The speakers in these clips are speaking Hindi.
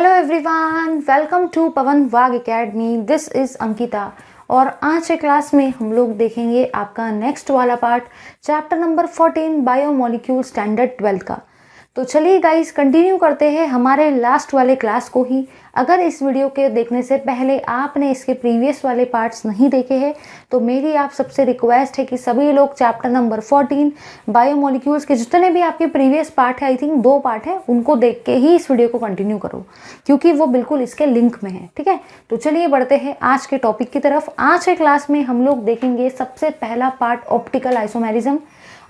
हेलो एवरीवन, वेलकम टू पवन वाग एकेडमी। दिस इज़ अंकिता और आज के क्लास में हम लोग देखेंगे आपका नेक्स्ट वाला part, chapter number 14 biomolecule standard 12 का। तो चलिए गाइस, कंटिन्यू करते हैं हमारे लास्ट वाले क्लास को ही। अगर इस वीडियो के देखने से पहले आपने इसके प्रीवियस वाले पार्ट्स नहीं देखे हैं तो मेरी आप सबसे रिक्वेस्ट है कि सभी लोग चैप्टर नंबर 14 बायोमोलिक्यूल्स के जितने भी आपके प्रीवियस पार्ट है, आई थिंक 2 पार्ट है, उनको देख के ही इस वीडियो को कंटिन्यू करो क्योंकि वो बिल्कुल इसके लिंक में है। ठीक है, तो चलिए बढ़ते हैं आज के टॉपिक की तरफ। आज के क्लास में हम लोग देखेंगे सबसे पहला पार्ट ऑप्टिकल आइसोमेरिज्म,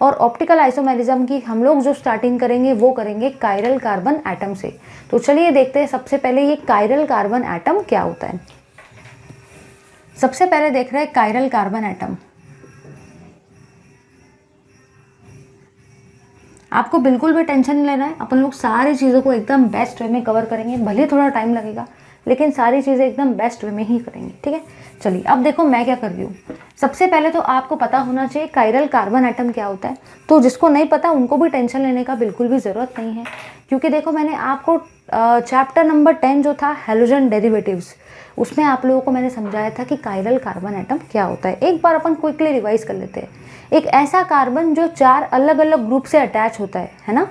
और ऑप्टिकल आइसोमेरिज्म की हम लोग जो स्टार्टिंग करेंगे वो करेंगे कायरल कार्बन एटम से। तो चलिए देखते हैं सबसे पहले ये कायरल कार्बन एटम क्या होता है। सबसे पहले देख रहे हैं कायरल कार्बन एटम। आपको बिल्कुल भी टेंशन नहीं लेना है, अपन लोग सारी चीज़ों को एकदम बेस्ट वे में कवर करेंगे, भले थोड़ा टाइम लगेगा लेकिन सारी चीज़ें एकदम बेस्ट वे में ही करेंगे। ठीक है, चलिए अब देखो मैं क्या कर रही हूँ। सबसे पहले तो आपको पता होना चाहिए कायरल कार्बन एटम क्या होता है। तो जिसको नहीं पता उनको भी टेंशन लेने का बिल्कुल भी ज़रूरत नहीं है, क्योंकि देखो मैंने आपको चैप्टर नंबर 10 जो था हैलोजन डेरिवेटिव्स, उसमें आप लोगों को मैंने समझाया था कि कायरल कार्बन एटम क्या होता है। एक बार अपन क्विकली रिवाइज कर लेते हैं। एक ऐसा कार्बन जो 4 अलग अलग ग्रुप से अटैच होता है ना।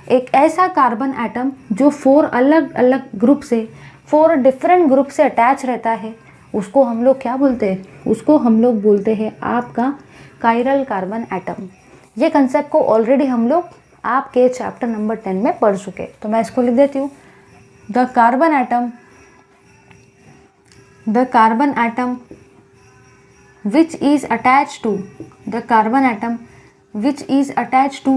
एक ऐसा कार्बन एटम जो 4 अलग अलग ग्रुप से 4 डिफरेंट ग्रुप से अटैच रहता है, उसको हम लोग क्या बोलते हैं? उसको हम लोग बोलते हैं आपका कायरल कार्बन एटम। ये कंसेप्ट को ऑलरेडी हम लोग आपके चैप्टर नंबर 10 में पढ़ चुके, तो मैं इसको लिख देती हूँ। The carbon atom which is attached to the carbon atom which is attached to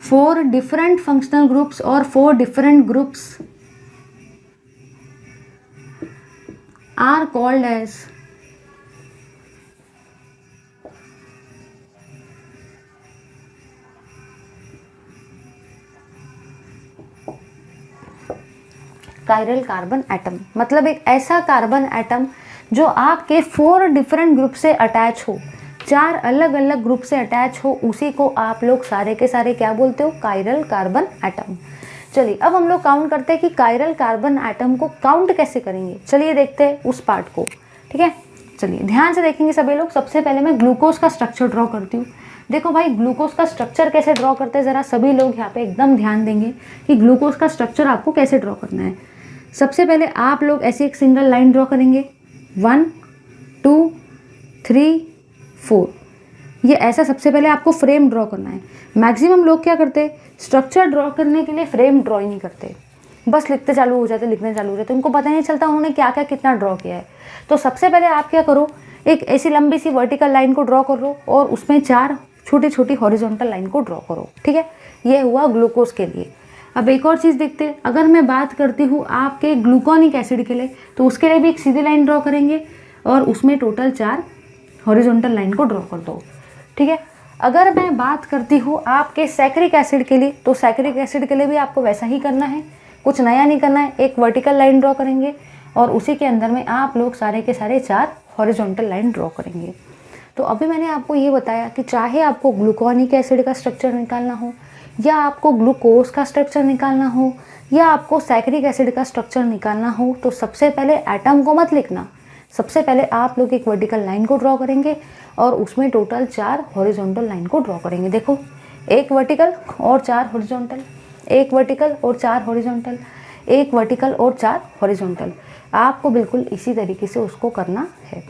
4 different functional groups or 4 different groups are called as chiral carbon atom. मतलब एक ऐसा कार्बन एटम जो आपके 4 डिफरेंट ग्रुप से अटैच हो, 4 अलग अलग ग्रुप से अटैच हो, उसी को आप लोग सारे के सारे क्या बोलते हो? Chiral carbon atom. चलिए अब हम लोग काउंट करते हैं कि कायरल कार्बन एटम को काउंट कैसे करेंगे। चलिए देखते हैं उस पार्ट को। ठीक है, चलिए ध्यान से देखेंगे सभी लोग। सबसे पहले मैं ग्लूकोज का स्ट्रक्चर ड्रॉ करती हूँ। देखो भाई, ग्लूकोज का स्ट्रक्चर कैसे ड्रॉ करते हैं, ज़रा सभी लोग यहाँ पे एकदम ध्यान देंगे कि ग्लूकोज का स्ट्रक्चर आपको कैसे ड्रॉ करना है। सबसे पहले आप लोग ऐसी एक सिंगल लाइन ड्रॉ करेंगे, 1 2 3 4। ये ऐसा सबसे पहले आपको फ्रेम ड्रॉ करना है। मैक्सिमम लोग क्या करते हैं, स्ट्रक्चर ड्रॉ करने के लिए फ्रेम ड्रॉ ही नहीं करते, बस लिखने चालू हो जाते, उनको पता नहीं चलता उन्होंने क्या क्या कितना ड्रॉ किया है। तो सबसे पहले आप क्या करो, एक ऐसी लंबी सी वर्टिकल लाइन को ड्रॉ करो और उसमें 4 छोटी छोटी हॉरिजॉन्टल लाइन को ड्रॉ करो। ठीक है, ये हुआ ग्लूकोज के लिए। अब एक और चीज़ देखते हैं। अगर मैं बात करती हूँ आपके ग्लूकोनिक एसिड के लिए, तो उसके लिए भी एक सीधी लाइन ड्रॉ करेंगे और उसमें टोटल 4 हॉरिजॉन्टल लाइन को ड्रॉ कर दो। ठीक है, अगर मैं बात करती हूँ आपके सैक्रिक एसिड के लिए, तो सैक्रिक एसिड के लिए भी आपको वैसा ही करना है, कुछ नया नहीं करना है। एक वर्टिकल लाइन ड्रॉ करेंगे और उसी के अंदर में आप लोग सारे के सारे 4 हॉरिजॉन्टल लाइन ड्रॉ करेंगे। तो अभी मैंने आपको ये बताया कि चाहे आपको ग्लूकोनिक एसिड का स्ट्रक्चर निकालना हो, या आपको ग्लूकोज का स्ट्रक्चर निकालना हो, या आपको सैक्रिक एसिड का स्ट्रक्चर निकालना हो, तो सबसे पहले एटम को मत लिखना। सबसे पहले आप लोग एक वर्टिकल लाइन को ड्रॉ करेंगे और उसमें टोटल 4 हॉरिजॉन्टल लाइन को ड्रॉ करेंगे। देखो, एक वर्टिकल और 4 हॉरिजॉन्टल, एक वर्टिकल और 4 हॉरिजॉन्टल, एक वर्टिकल और 4 हॉरिजॉन्टल। आपको बिल्कुल इसी तरीके से उसको करना है।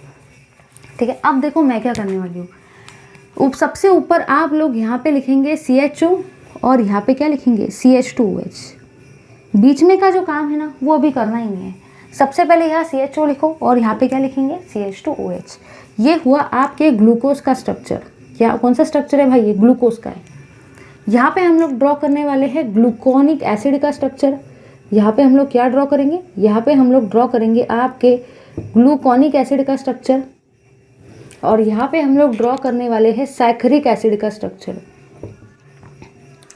ठीक है, अब देखो मैं क्या करने वाली हूँ। सबसे ऊपर आप लोग यहाँ पे लिखेंगे CHO और यहाँ पे क्या लिखेंगे, CH2OH। बीच में का जो काम है ना वो अभी करना ही नहीं है। सबसे पहले यहाँ CHO लिखो और यहाँ पे क्या लिखेंगे, CH2OH। ये हुआ आपके ग्लूकोज का स्ट्रक्चर। क्या कौन सा स्ट्रक्चर है भाई? ये ग्लूकोज का है। यहाँ पे हम लोग ड्रॉ करने वाले हैं ग्लूकोनिक एसिड का स्ट्रक्चर। यहाँ पे हम लोग क्या ड्रॉ करेंगे, यहाँ पे हम लोग ड्रॉ करेंगे आपके ग्लूकोनिक एसिड का स्ट्रक्चर, और यहाँ पे हम लोग ड्रॉ करने वाले हैं सैक्रिक एसिड का स्ट्रक्चर।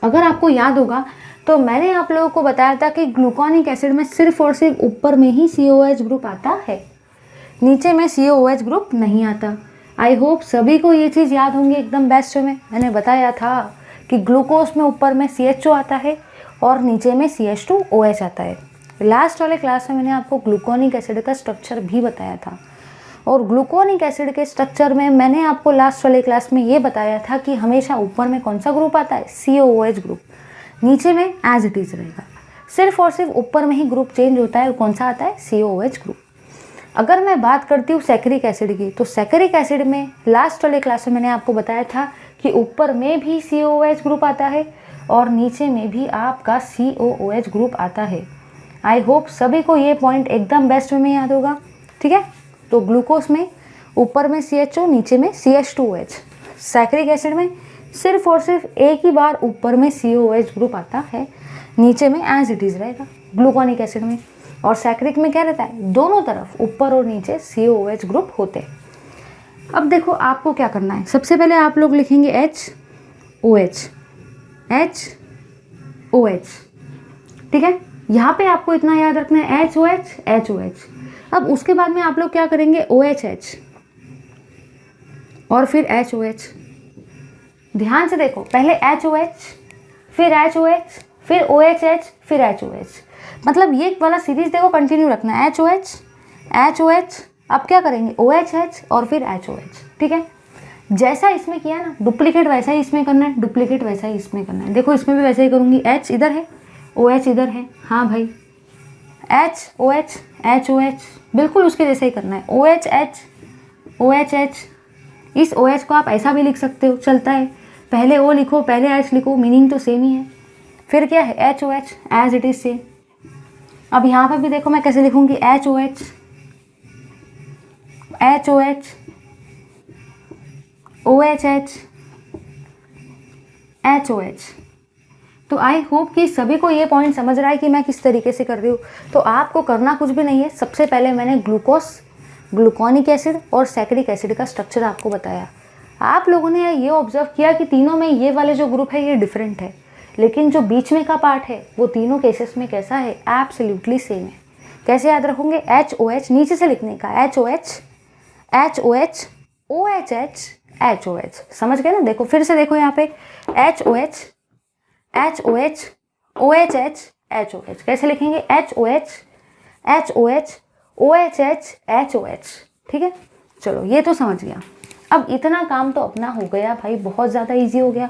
अगर आपको याद होगा तो मैंने आप लोगों को बताया था कि ग्लूकोनिक एसिड में सिर्फ और सिर्फ ऊपर में ही COOH ग्रुप आता है, नीचे में COOH ग्रुप नहीं आता। आई होप सभी को ये चीज़ याद होंगी एकदम बेस्ट में। मैंने बताया था कि ग्लूकोज में ऊपर में CHO आता है और नीचे में CH2OH आता है। लास्ट वाले क्लास में मैंने आपको ग्लूकोनिक एसिड का स्ट्रक्चर भी बताया था, और ग्लूकोनिक एसिड के स्ट्रक्चर में मैंने आपको लास्ट वाले क्लास में ये बताया था कि हमेशा ऊपर में कौन सा ग्रुप आता है, COOH ग्रुप, नीचे में एज इट इज रहेगा। सिर्फ और सिर्फ ऊपर में ही ग्रुप चेंज होता है, कौन सा आता है, COOH ग्रुप। अगर मैं बात करती हूँ सैकरिक एसिड की, तो सैकरिक एसिड में लास्ट वाले क्लास में मैंने आपको बताया था कि ऊपर में भी COOH ग्रुप आता है और नीचे में भी आपका COOH ग्रुप आता है। आई होप सभी को ये पॉइंट एकदम बेस्ट में याद होगा, ठीक है। तो ग्लूकोज में ऊपर में CHO, नीचे में CH2OH। सैकरिक एसिड में सिर्फ और सिर्फ एक ही बार ऊपर में COOH ग्रुप आता है, नीचे में एज इट इज रहेगा ग्लूकोनिक एसिड में। और सैकरिक में क्या रहता है, दोनों तरफ ऊपर और नीचे COOH ग्रुप होते हैं। अब देखो आपको क्या करना है, सबसे पहले आप लोग लिखेंगे HOH, ठीक है। यहाँ पे आपको इतना याद रखना है HOH। अब उसके बाद में आप लोग क्या करेंगे, OHH और फिर HOH। ध्यान से देखो, पहले HOH, फिर HOH, फिर OHH, फिर HOH, मतलब ये वाला सीरीज देखो कंटिन्यू रखना है, HOH, अब क्या करेंगे OHH और फिर HOH, ठीक है। जैसा इसमें किया ना, डुप्लीकेट वैसा ही इसमें करना है, डुप्लीकेट वैसा ही इसमें करना है। देखो इसमें भी वैसा ही करूँगी, H इधर है, OH इधर है, हाँ भाई, HOH, HOH, बिल्कुल उसके जैसे ही करना है, OHH, OHH। इस OH को आप ऐसा भी लिख सकते हो, चलता है, पहले O लिखो, पहले H लिखो, मीनिंग तो सेम ही है। फिर क्या है, HOH as it is same. अब यहाँ पर भी देखो मैं कैसे लिखूंगी, HOH, OHH, HOH। तो आई होप कि सभी को ये पॉइंट समझ रहा है कि मैं किस तरीके से कर रही हूँ। तो आपको करना कुछ भी नहीं है, सबसे पहले मैंने ग्लूकोज, ग्लूकोनिक एसिड और सैकरिक एसिड का स्ट्रक्चर आपको बताया। आप लोगों ने ये ऑब्जर्व किया कि तीनों में ये वाले जो ग्रुप है ये डिफरेंट है, लेकिन जो बीच में का पार्ट है वो तीनों केसेस में कैसा है, एब्सोल्युटली सेम है। कैसे याद रखोगे, HOH नीचे से लिखने का, HOH, OHH, HOH, समझ गए ना। देखो फिर से देखो यहाँ पे HOH, OHH, HOH, कैसे लिखेंगे, HOH, OHH, HOH, ठीक है। चलो ये तो समझ गया। अब इतना काम तो अपना हो गया भाई, बहुत ज़्यादा इजी हो गया।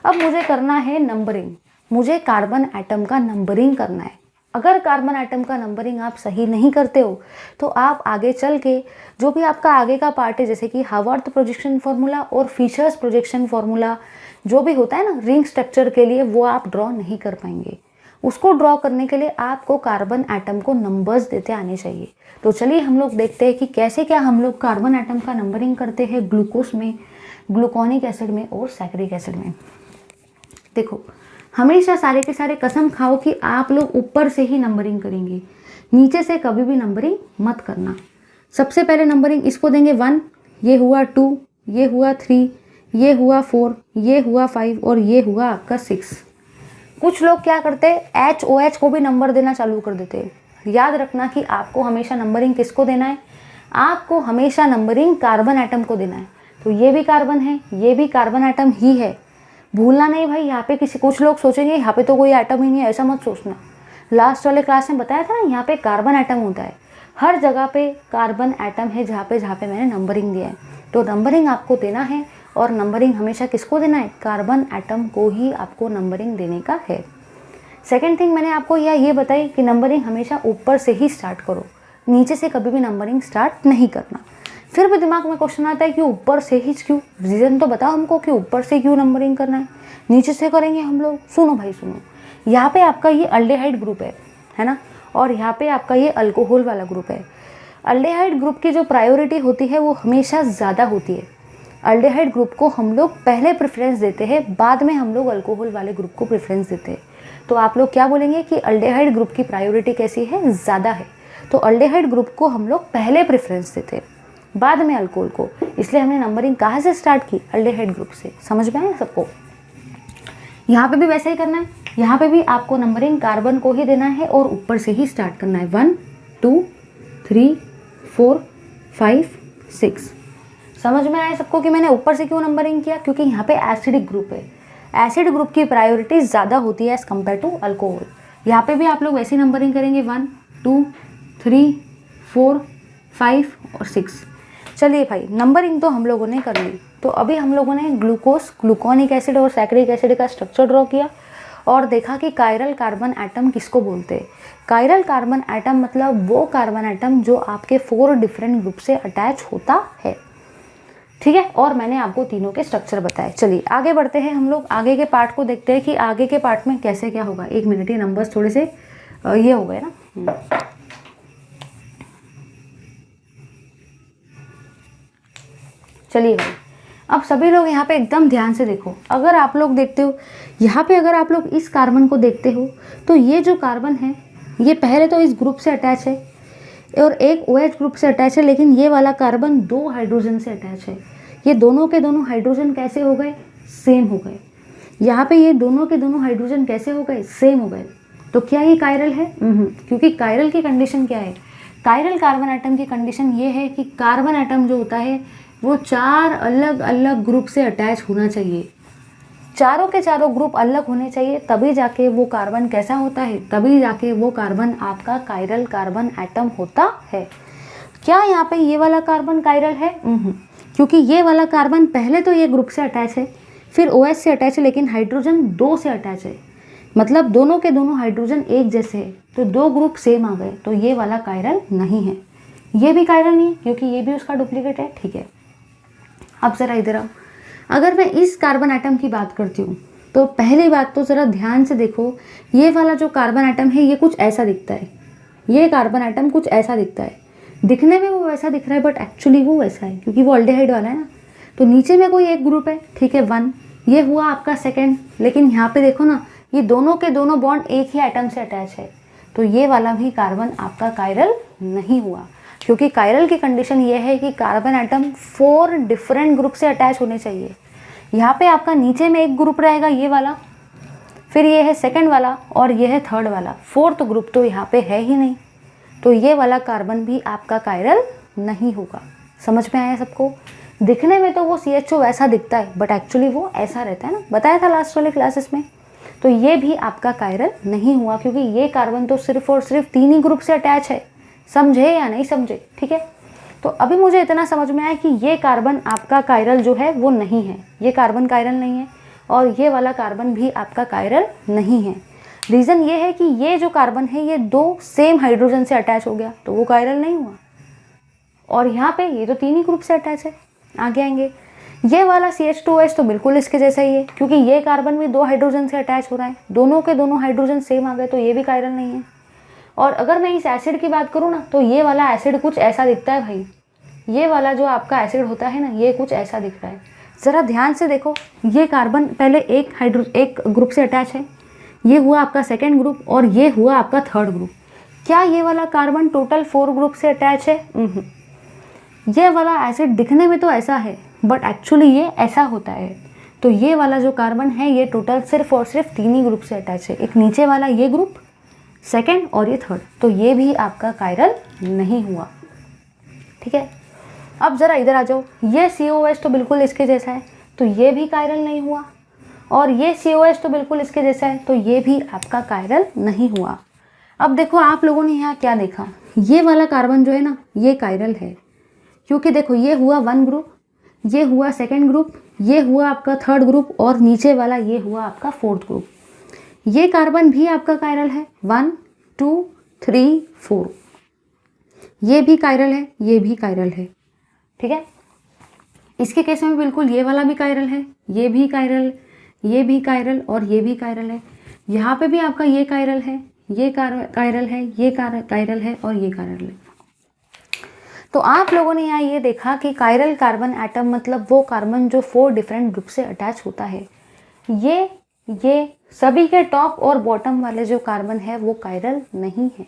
अब मुझे करना है नंबरिंग, मुझे कार्बन एटम का नंबरिंग करना है। अगर कार्बन एटम का नंबरिंग आप सही नहीं करते हो तो आप आगे चल के जो भी आपका आगे का पार्ट है, जैसे कि हावर्थ प्रोजेक्शन फार्मूला और फीचर्स प्रोजेक्शन फार्मूला जो भी होता है ना रिंग स्ट्रक्चर के लिए, वो आप ड्रॉ नहीं कर पाएंगे। उसको ड्रॉ करने के लिए आपको कार्बन एटम को नंबर्स देते आने चाहिए। तो चलिए हम लोग देखते हैं कि कैसे क्या हम लोग कार्बन एटम का नंबरिंग करते हैं ग्लूकोज में, ग्लूकोनिक एसिड में और सैकरिक एसिड में। देखो हमेशा सारे के सारे कसम खाओ कि आप लोग ऊपर से ही नंबरिंग करेंगे, नीचे से कभी भी नंबरिंग मत करना। सबसे पहले नंबरिंग इसको देंगे 1, ये हुआ 2, ये हुआ 3, ये हुआ 4, ये हुआ 5 और ये हुआ आपका 6। कुछ लोग क्या करते हैं, HOH को भी नंबर देना चालू कर देते हैं। याद रखना कि आपको हमेशा नंबरिंग किसको देना है, आपको हमेशा नंबरिंग कार्बन एटम को देना है। तो ये भी कार्बन है, ये भी कार्बन एटम ही है, भूलना नहीं भाई। यहाँ पे कुछ लोग सोचेंगे यहाँ पे तो कोई एटम ही नहीं है, ऐसा मत सोचना। लास्ट वाले क्लास में बताया था ना, यहाँ पे कार्बन एटम होता है, हर जगह पे कार्बन एटम है जहाँ पे मैंने नंबरिंग दिया है। तो नंबरिंग आपको देना है और नंबरिंग हमेशा किसको देना है, कार्बन एटम को ही आपको नंबरिंग देने का है। सेकेंड थिंग मैंने आपको ये बताई कि नंबरिंग हमेशा ऊपर से ही स्टार्ट करो, नीचे से कभी भी नंबरिंग स्टार्ट नहीं करना। फिर भी दिमाग में क्वेश्चन आता है कि ऊपर से ही क्यों, रीज़न तो बताओ हमको कि ऊपर से क्यों नंबरिंग करना है, नीचे से करेंगे हम लोग। सुनो भाई सुनो, यहाँ पे आपका ये अल्डेहाइड ग्रुप है ना, और यहाँ पे आपका ये अल्कोहल वाला ग्रुप है। अल्डेहाइड ग्रुप की जो प्रायोरिटी होती है वो हमेशा ज़्यादा होती है। अल्डेहाइड ग्रुप को हम लोग पहले प्रेफरेंस देते हैं, बाद में हम लोग अल्कोहल वाले ग्रुप को प्रेफरेंस देते हैं। तो आप लोग क्या बोलेंगे कि अल्डेहाइड ग्रुप की प्रायोरिटी कैसी है, ज़्यादा है। तो अल्डेहाइड ग्रुप को हम लोग पहले प्रेफरेंस देते हैं, बाद में अल्कोहल को। इसलिए हमने नंबरिंग कहाँ से स्टार्ट की, अल्डेहाइड ग्रुप से। समझ में आया सबको। यहाँ पे भी वैसे ही करना है, यहाँ पे भी आपको नंबरिंग कार्बन को ही देना है और ऊपर से ही स्टार्ट करना है। 1 2 3 4 5 6। समझ में आया सबको कि मैंने ऊपर से क्यों नंबरिंग किया, क्योंकि यहाँ पे एसिडिक ग्रुप है। एसिड ग्रुप की प्रायोरिटी ज़्यादा होती है एज़ कम्पेयर टू अल्कोहल। यहाँ पे भी आप लोग वैसी नंबरिंग करेंगे 1 2 3 4 5 और 6। चलिए भाई, नंबरिंग तो हम लोगों ने कर ली। तो अभी हम लोगों ने ग्लूकोज, ग्लूकोनिक एसिड और सैकरिक एसिड का स्ट्रक्चर ड्रॉ किया और देखा कि कायरल कार्बन एटम किसको बोलते हैं। कायरल कार्बन एटम मतलब वो कार्बन एटम जो आपके 4 डिफरेंट ग्रुप से अटैच होता है, ठीक है। और मैंने आपको तीनों के स्ट्रक्चर बताए। चलिए आगे बढ़ते हैं, हम लोग आगे के पार्ट को देखते हैं कि आगे के पार्ट में कैसे क्या होगा। 1 मिनट, ये नंबर्स थोड़े से ये हो गए ना। चलिए भाई, अब सभी लोग यहाँ पे एकदम ध्यान से देखो। अगर आप लोग देखते हो यहाँ पे, अगर आप लोग इस कार्बन को देखते हो तो ये जो कार्बन है ये पहले तो इस ग्रुप से अटैच है और एक OH ग्रुप से अटैच है, लेकिन ये वाला कार्बन 2 हाइड्रोजन से अटैच है। ये दोनों के दोनों हाइड्रोजन कैसे हो गए? सेम हो गए। यहाँ पे ये दोनों के दोनों हाइड्रोजन कैसे हो गए? सेम हो गए। तो क्या ये कायरल है? क्योंकि कायरल की कंडीशन क्या है? कायरल कार्बन एटम की कंडीशन ये है कि कार्बन एटम जो होता है वो 4 अलग अलग ग्रुप से अटैच होना चाहिए। चारों के चारों ग्रुप अलग होने चाहिए, तभी जाके वो कार्बन कैसा होता है, तभी जाके वो कार्बन आपका कायरल कार्बन एटम होता है। क्या यहाँ पे ये वाला कार्बन कायरल है? क्योंकि ये वाला कार्बन पहले तो ये ग्रुप से अटैच है, फिर OH से अटैच है, लेकिन हाइड्रोजन 2 से अटैच है, मतलब दोनों के दोनों हाइड्रोजन एक जैसे है, तो 2 ग्रुप सेम आ गए, तो ये वाला कायरल नहीं है। ये भी कायरल नहीं है क्योंकि ये भी उसका डुप्लीकेट है, ठीक है। अब ज़रा इधर आओ। अगर मैं इस कार्बन एटम की बात करती हूँ तो पहली बात तो ज़रा ध्यान से देखो, ये वाला जो कार्बन एटम है ये कुछ ऐसा दिखता है। ये कार्बन एटम कुछ ऐसा दिखता है, दिखने में वो वैसा दिख रहा है बट एक्चुअली वो वैसा है क्योंकि वो अल्डेहाइड वाला है ना। तो नीचे में कोई एक ग्रुप है, ठीक है, 1, ये हुआ आपका सेकेंड, लेकिन यहाँ पे देखो ना, ये दोनों के दोनों बॉन्ड एक ही एटम से अटैच है, तो ये वाला भी कार्बन आपका कायरल नहीं हुआ। क्योंकि कायरल की कंडीशन ये है कि कार्बन एटम 4 डिफरेंट ग्रुप से अटैच होने चाहिए। यहाँ पे आपका नीचे में एक ग्रुप रहेगा ये वाला, फिर ये है सेकंड वाला और ये है थर्ड वाला, 4th ग्रुप तो यहाँ पे है ही नहीं, तो ये वाला कार्बन भी आपका कायरल नहीं होगा। समझ में आया सबको? दिखने में तो वो CHO वैसा दिखता है बट एक्चुअली वो ऐसा रहता है ना, बताया था लास्ट वाले क्लासेस में। तो ये भी आपका कायरल नहीं हुआ क्योंकि ये कार्बन तो सिर्फ और सिर्फ 3 ही ग्रुप से अटैच है। समझे या नहीं समझे? ठीक है। तो अभी मुझे इतना समझ में आया कि ये कार्बन आपका कायरल जो है वो नहीं है, ये कार्बन कायरल नहीं है और ये वाला कार्बन भी आपका कायरल नहीं है। रीज़न ये है कि ये जो कार्बन है ये 2 सेम हाइड्रोजन से अटैच हो गया तो वो कायरल नहीं हुआ, और यहाँ पे ये तो 3 ही ग्रुप से अटैच है। आगे आएंगे, ये वाला CH2OH तो बिल्कुल इसके जैसा ही है क्योंकि ये कार्बन भी 2 हाइड्रोजन से अटैच हो रहा है, दोनों के दोनों हाइड्रोजन सेम आ गए, तो ये भी कायरल नहीं है। और अगर मैं इस एसिड की बात करूँ ना तो ये वाला एसिड कुछ ऐसा दिखता है भाई, ये वाला जो आपका एसिड होता है ना ये कुछ ऐसा दिख रहा है। ज़रा ध्यान से देखो, ये कार्बन पहले एक ग्रुप से अटैच है, ये हुआ आपका सेकेंड ग्रुप और ये हुआ आपका थर्ड ग्रुप। क्या ये वाला कार्बन टोटल 4 ग्रुप से अटैच है? ये वाला एसिड दिखने में तो ऐसा है बट एक्चुअली ये ऐसा होता है। तो ये वाला जो कार्बन है ये टोटल सिर्फ और सिर्फ 3 ही ग्रुप से अटैच है, एक नीचे वाला ये ग्रुप, सेकेंड और ये थर्ड, तो ये भी आपका कायरल नहीं हुआ। ठीक है। अब ज़रा इधर आ जाओ, ये COOH तो बिल्कुल इसके जैसा है तो ये भी कायरल नहीं हुआ, और ये COH तो बिल्कुल इसके जैसा है तो ये भी आपका कायरल नहीं हुआ। अब देखो आप लोगों ने यहाँ क्या देखा, ये वाला कार्बन जो है ना ये कायरल है क्योंकि देखो ये हुआ 1 ग्रुप, ये हुआ सेकेंड ग्रुप, ये हुआ आपका थर्ड ग्रुप और नीचे वाला ये हुआ आपका 4th ग्रुप। ये कार्बन भी आपका कायरल है, 1 2 3 4, ये भी कायरल है, ये भी कायरल है। ठीक है। इसके केस में बिल्कुल ये वाला भी कायरल है, ये भी कायरल, ये भी कायरल और ये भी कायरल है। यहाँ पे भी आपका ये कायरल है, ये कायरल है, ये कायरल है और ये कायरल है। तो आप लोगों ने यहाँ ये देखा कि कायरल कार्बन एटम मतलब वो कार्बन जो 4 डिफरेंट ग्रुप से अटैच होता है। ये सभी के टॉप और बॉटम वाले जो कार्बन है वो कायरल नहीं है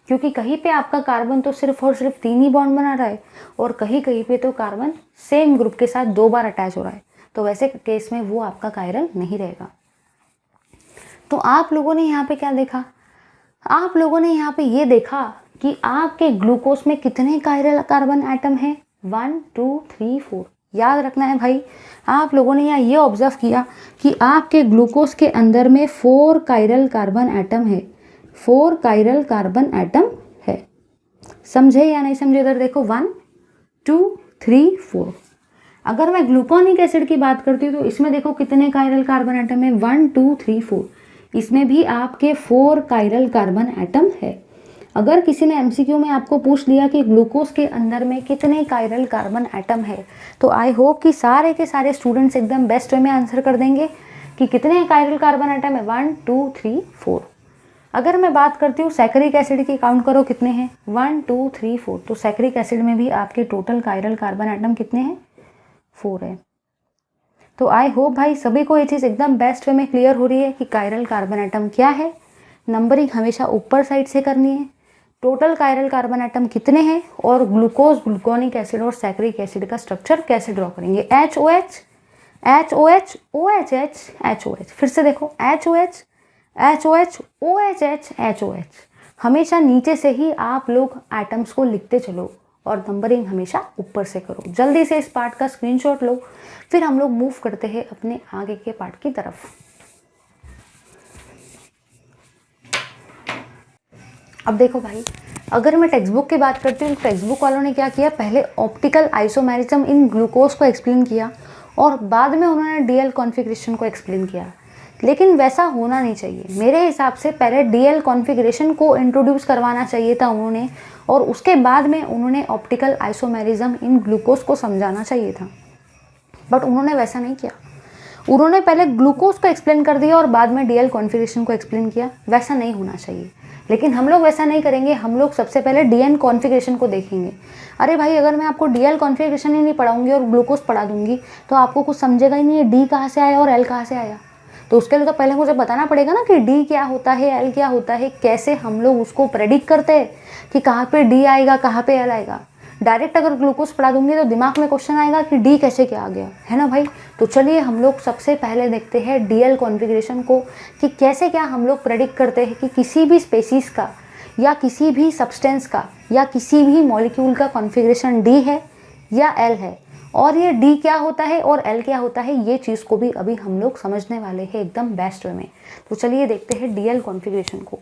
क्योंकि कहीं पे आपका कार्बन तो सिर्फ और सिर्फ 3 ही बॉन्ड बना रहा है और कहीं पे तो कार्बन सेम ग्रुप के साथ 2 बार अटैच हो रहा है, तो वैसे केस में वो आपका कायरल नहीं रहेगा। तो आप लोगों ने यहाँ पे क्या देखा, आप लोगों ने यहाँ पे ये देखा कि आपके ग्लूकोज में कितने कायरल कार्बन एटम है, 1 2 3 4। याद रखना है भाई, आप लोगों ने यहाँ ये ऑब्जर्व किया कि आपके ग्लूकोज के अंदर में 4 कायरल कार्बन एटम है, 4 कायरल कार्बन एटम है। समझे या नहीं समझे? इधर देखो 1 2 3 4। अगर मैं ग्लूकोनिक एसिड की बात करती हूँ तो इसमें देखो कितने कायरल कार्बन एटम है, 1 2 3 4। इसमें भी आपके 4 कायरल कार्बन एटम है। अगर किसी ने एमसीक्यू में आपको पूछ लिया कि ग्लूकोज के अंदर में कितने कायरल कार्बन एटम है, तो आई होप कि सारे के सारे स्टूडेंट्स एकदम बेस्ट वे में आंसर कर देंगे कि कितने कायरल कार्बन एटम है, 1 2 3 4। अगर मैं बात करती हूँ सैकरिक एसिड की, काउंट करो कितने हैं, 1 2 3 4। तो सैकरिक एसिड में भी आपके टोटल कायरल कार्बन एटम कितने हैं, 4 है। तो आई होप भाई सभी को ये चीज़ एकदम बेस्ट वे में क्लियर हो रही है कि कायरल कार्बन एटम क्या है। नंबरिंग हमेशा ऊपर साइड से करनी है। टोटल कायरल कार्बन एटम कितने हैं और ग्लूकोज, ग्लूकोनिक एसिड और सैकरिक एसिड का स्ट्रक्चर कैसे ड्रॉ करेंगे। HOH HOH OHH HOH। फिर से देखो HOH HOH OHH HOH। हमेशा नीचे से ही आप लोग एटम्स को लिखते चलो और नंबरिंग हमेशा ऊपर से करो। जल्दी से इस पार्ट का स्क्रीनशॉट लो, फिर हम लोग मूव करते हैं अपने आगे के पार्ट की तरफ। अब देखो भाई, अगर मैं टेक्स्ट बुक की बात करती हूँ, टेक्स्ट बुक वालों ने क्या किया, पहले ऑप्टिकल आइसोमेरिज्म इन ग्लूकोज को एक्सप्लेन किया और बाद में उन्होंने डीएल कॉन्फ़िगरेशन को एक्सप्लेन किया। लेकिन वैसा होना नहीं चाहिए। मेरे हिसाब से पहले डीएल कॉन्फ़िगरेशन को इंट्रोड्यूस करवाना चाहिए था उन्होंने, और उसके बाद में उन्होंने ऑप्टिकल आइसोमेरिज्म इन ग्लूकोज को समझाना चाहिए था। बट उन्होंने वैसा नहीं किया। उन्होंने पहले ग्लूकोज को एक्सप्लेन कर दिया और बाद में डीएल कॉन्फ़िगरेशन को एक्सप्लेन किया। वैसा नहीं होना चाहिए, लेकिन हम लोग वैसा नहीं करेंगे। हम लोग सबसे पहले डीएन कॉन्फ़िगरेशन को देखेंगे। अरे भाई, अगर मैं आपको डीएल कॉन्फ़िगरेशन ही नहीं पढ़ाऊंगी और ग्लूकोज पढ़ा दूंगी तो आपको कुछ समझेगा ही नहीं है, डी कहाँ से आया और एल कहाँ से आया। तो उसके लिए तो पहले मुझे बताना पड़ेगा ना कि डी क्या होता है, एल क्या होता है, कैसे हम लोग उसको प्रेडिक्ट करते हैं कि कहाँ पे डी आएगा, कहाँ पे एल आएगा। डायरेक्ट अगर ग्लूकोज पढ़ा दूंगी तो दिमाग में क्वेश्चन आएगा कि डी कैसे क्या आ गया, है ना भाई। तो चलिए हम लोग सबसे पहले देखते हैं डीएल कॉन्फ़िगरेशन को, कि कैसे क्या हम लोग प्रेडिक्ट करते हैं कि किसी भी स्पेसीज का या किसी भी सब्सटेंस का या किसी भी मॉलिक्यूल का कॉन्फ़िगरेशन डी है या एल है, और ये डी क्या होता है और एल क्या होता है, ये चीज़ को भी अभी हम लोग समझने वाले हैं एकदम बेस्ट वे में। तो चलिए देखते हैं डीएल कॉन्फ़िगरेशन को।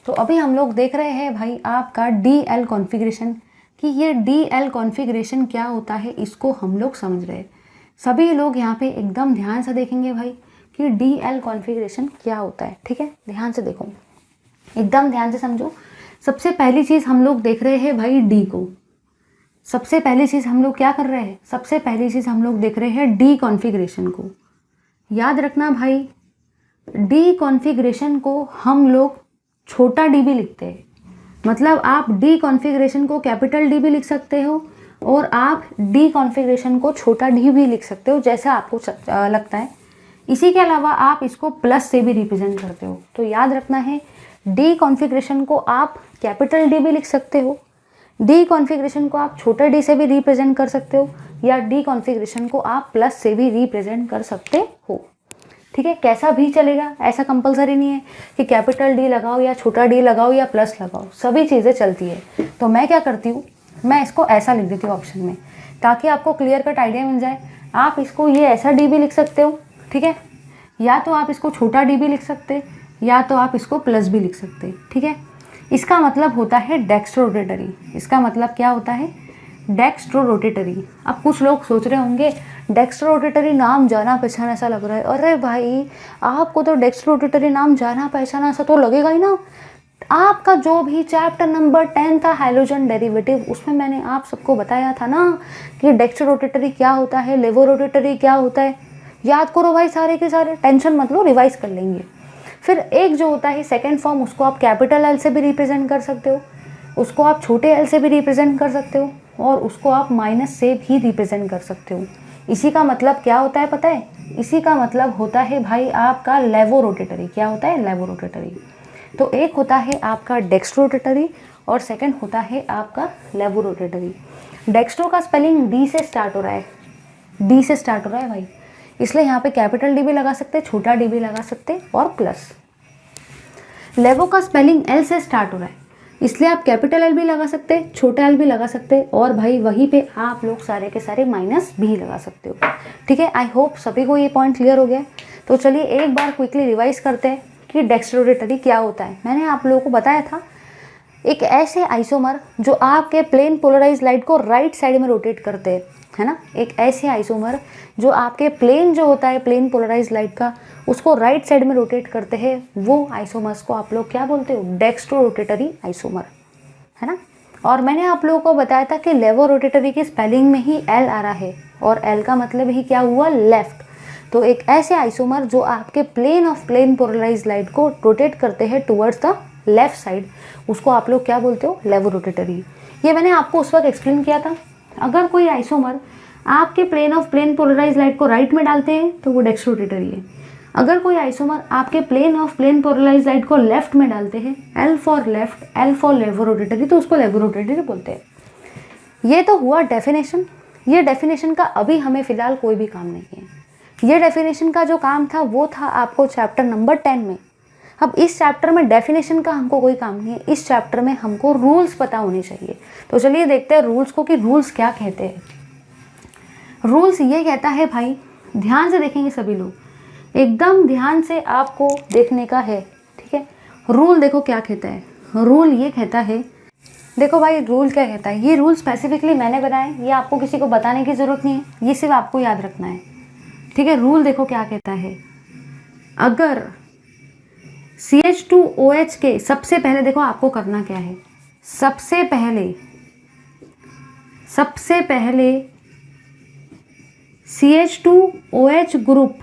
तो अभी हम लोग देख रहे हैं भाई आपका डीएल कॉन्फ़िगरेशन, कि ये डीएल कॉन्फ़िगरेशन क्या होता है, इसको हम लोग समझ रहे हैं। सभी लोग यहाँ पे एकदम ध्यान से देखेंगे भाई कि डीएल कॉन्फ़िगरेशन क्या होता है। ठीक है, ध्यान से देखो, एकदम ध्यान से समझो। सबसे पहली चीज़ हम लोग देख रहे हैं भाई डी को। सबसे पहली चीज़ हम लोग क्या कर रहे हैं, सबसे पहली चीज़ हम लोग देख रहे हैं डी कॉन्फ़िगरेशन को। याद रखना भाई, डी कॉन्फ़िगरेशन को हम लोग छोटा डी भी लिखते हैं। मतलब आप डी कॉन्फ़िगरेशन को कैपिटल डी भी लिख सकते हो और आप डी कॉन्फ़िगरेशन को छोटा डी भी लिख सकते हो, जैसा आपको लगता है। इसी के अलावा आप इसको प्लस से भी रिप्रेजेंट करते हो। तो याद रखना है, डी कॉन्फ़िगरेशन को आप कैपिटल डी भी लिख सकते हो, डी कॉन्फ़िगरेशन को आप छोटा डी से भी रिप्रेजेंट कर सकते हो, या डी कॉन्फ़िगरेशन को आप प्लस से भी रिप्रेजेंट कर सकते हो। ठीक है, कैसा भी चलेगा, ऐसा कंपलसरी नहीं है कि कैपिटल डी लगाओ या छोटा डी लगाओ या प्लस लगाओ, सभी चीज़ें चलती है। तो मैं क्या करती हूँ, मैं इसको ऐसा लिख देती हूँ ऑप्शन में, ताकि आपको क्लियर कट आइडिया मिल जाए। आप इसको ये ऐसा डी भी लिख सकते हो, ठीक है, या तो आप इसको छोटा डी भी लिख सकते, या तो आप इसको प्लस भी लिख सकते। ठीक है, इसका मतलब होता है डेक्स्ट्रो-रोटेटरी। इसका मतलब क्या होता है, डेक्स्ट्रो-रोटेटरी। अब कुछ लोग सोच रहे होंगे डेक्स्ट्रो-रोटेटरी नाम जाना पहचाना सा लग रहा है। अरे भाई, आपको तो डेक्स्ट्रो-रोटेटरी नाम जाना पहचाना सा तो लगेगा ही ना। आपका जो भी चैप्टर नंबर 10 था हाइड्रोजन डेरिवेटिव, उसमें मैंने आप सबको बताया था ना कि डेक्स्ट्रो-रोटेटरी क्या होता है, लेवो-रोटेटरी क्या होता है। याद करो भाई सारे के सारे, टेंशन मत लो, रिवाइज कर लेंगे। फिर एक जो होता है सेकेंड फॉर्म, उसको आप कैपिटल एल से भी रिप्रेजेंट कर सकते हो, उसको आप छोटे एल से भी रिप्रेजेंट कर सकते हो, और उसको आप माइनस से भी रिप्रेजेंट कर सकते हो। इसी का मतलब क्या होता है पता है, इसी का मतलब होता है भाई आपका लेवो-रोटेटरी। क्या होता है, लेवो-रोटेटरी। तो एक होता है आपका डेक्स्ट्रो-रोटेटरी और सेकंड होता है आपका लेवो-रोटेटरी। डेक्स्ट्रो का स्पेलिंग डी से स्टार्ट हो रहा है, डी से स्टार्ट हो रहा है भाई, इसलिए यहाँ पे कैपिटल डी भी लगा सकते, छोटा डी भी लगा सकते और प्लस। लेवो का स्पेलिंग एल से स्टार्ट हो रहा है, इसलिए आप कैपिटल एल भी लगा सकते, छोटा एल भी लगा सकते, और भाई वहीं पे आप लोग सारे के सारे माइनस भी लगा सकते हो। ठीक है, आई होप सभी को ये पॉइंट क्लियर हो गया। तो चलिए एक बार क्विकली रिवाइज करते हैं कि डेक्स्ट्रोरोटेटरी क्या होता है। मैंने आप लोगों को बताया था एक ऐसे आइसोमर जो आपके प्लेन पोलराइज लाइट को राइट साइड में रोटेट करते हैं, है ना। एक ऐसे आइसोमर जो आपके प्लेन जो होता है प्लेन पोलराइज लाइट का उसको राइट साइड में रोटेट करते हैं, वो आइसोमर्स को आप लोग क्या बोलते हो, डेक्स्ट्रोरोटेटरी आइसोमर, है ना। और मैंने आप लोगों को बताया था कि लेवोरोटेटरी की स्पेलिंग में ही एल आ रहा है और एल का मतलब ही क्या हुआ, लेफ्ट। तो एक ऐसे आइसोमर जो आपके plane of plane polarise light को रोटेट करते हैं टुवर्ड्स द लेफ्ट साइड, उसको आप लोग क्या बोलते हो, लेवोरोटेटरी। ये मैंने आपको उस वक्त एक्सप्लेन किया था। अगर कोई आइसोमर आपके plane of plane polarise light को राइट में डालते हैं तो वो डेक्स्ट्रोरोटेटरी है। अगर कोई आइसोमर आपके plane of plane polarise light को लेफ्ट में डालते हैं, L for left, L for laevorotatory, तो उसको लेवोरोटेटरी बोलते हैं। ये तो हुआ डेफिनेशन। ये डेफिनेशन का अभी हमें फिलहाल कोई भी काम नहीं है। ये डेफिनेशन का जो काम था वो था आपको चैप्टर नंबर 10 में। अब इस चैप्टर में डेफिनेशन का हमको कोई काम नहीं है, इस चैप्टर में हमको रूल्स पता होने चाहिए। तो चलिए देखते हैं रूल्स को कि रूल्स क्या कहते हैं। रूल्स ये कहता है भाई, ध्यान से देखेंगे सभी लोग, एकदम ध्यान से आपको देखने का है, ठीक है। रूल देखो क्या कहता है। रूल ये कहता है, देखो भाई रूल क्या कहता है, ये रूल स्पेसिफिकली मैंने बनाए, ये आपको किसी को बताने की ज़रूरत नहीं है, ये सिर्फ आपको याद रखना है, ठीक है। रूल देखो क्या कहता है, अगर CH2OH के सबसे पहले देखो आपको करना क्या है, सबसे पहले CH2OH ग्रुप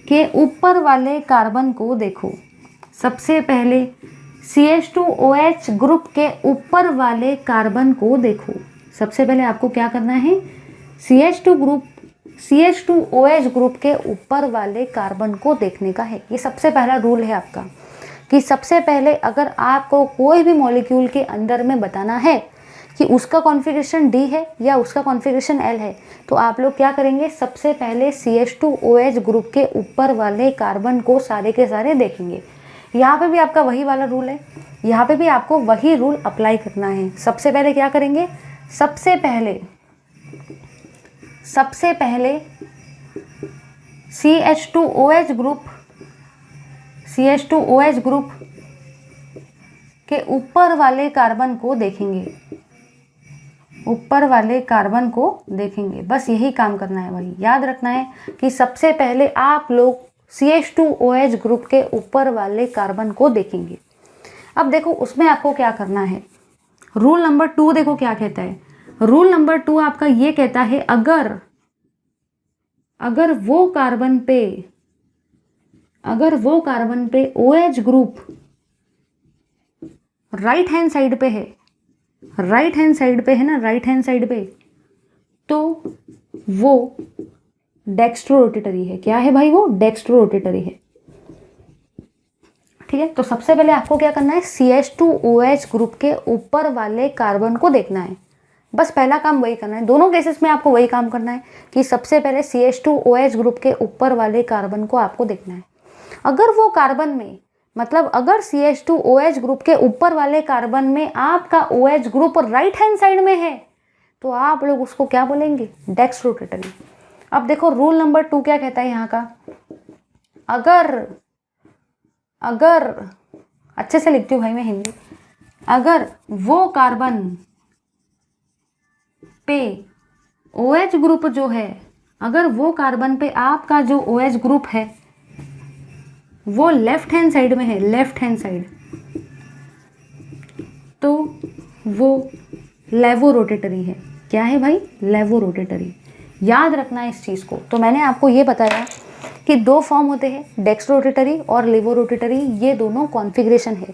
के ऊपर वाले कार्बन को देखो। सबसे पहले CH2OH ग्रुप के ऊपर वाले कार्बन को देखो। सबसे पहले आपको क्या करना है, CH2OH ग्रुप के ऊपर वाले कार्बन को देखने का है। ये सबसे पहला रूल है आपका कि सबसे पहले अगर आपको कोई भी मॉलिक्यूल के अंदर में बताना है कि उसका कॉन्फ़िगरेशन D है या उसका कॉन्फ़िगरेशन L है, तो आप लोग क्या करेंगे, सबसे पहले CH2OH ग्रुप के ऊपर वाले कार्बन को सारे के सारे देखेंगे। यहाँ पे भी आपका वही वाला रूल है, यहाँ पे भी आपको वही रूल अप्लाई करना है। सबसे पहले क्या करेंगे, सबसे पहले CH2OH ग्रुप के ऊपर वाले कार्बन को देखेंगे, ऊपर वाले कार्बन को देखेंगे। बस यही काम करना है भाई, याद रखना है कि सबसे पहले आप लोग CH2OH ग्रुप के ऊपर वाले कार्बन को देखेंगे। अब देखो उसमें आपको क्या करना है, रूल नंबर 2 देखो क्या कहता है। रूल नंबर 2 आपका ये कहता है, अगर वो कार्बन पे OH group right hand side पे है, राइट हैंड साइड पे, तो वो डेक्स्ट्रोरोटेटरी है। क्या है भाई, वो डेक्स्ट्रोरोटेटरी है, ठीक है। तो सबसे पहले आपको क्या करना है, CH2OH ग्रुप के ऊपर वाले कार्बन को देखना है। बस पहला काम वही करना है, दोनों केसेस में आपको वही काम करना है कि सबसे पहले CH2OH ग्रुप के ऊपर वाले कार्बन को आपको देखना है। अगर वो कार्बन में, मतलब अगर CH2OH ग्रुप के ऊपर वाले कार्बन में आपका OH group right hand side में है, तो आप लोग उसको क्या बोलेंगे, डेक्स्ट्रोरोटेटरी। अब देखो रूल नंबर 2 क्या कहता है यहाँ का, अगर अच्छे से लिखती हूँ भाई मैं हिंदी, अगर वो कार्बन पे OH ग्रुप जो है, अगर वो कार्बन पे आपका जो OH ग्रुप है वो लेफ्ट हैंड साइड में है, लेफ्ट हैंड साइड, तो वो लेवोरोटेटरी है। क्या है भाई, लेवोरोटेटरी। याद रखना है इस चीज़ को। तो मैंने आपको ये बताया कि 2 फॉर्म होते हैं, डेक्स्ट्रोरोटेटरी और लेवोरोटेटरी, ये दोनों कॉन्फ़िगरेशन है।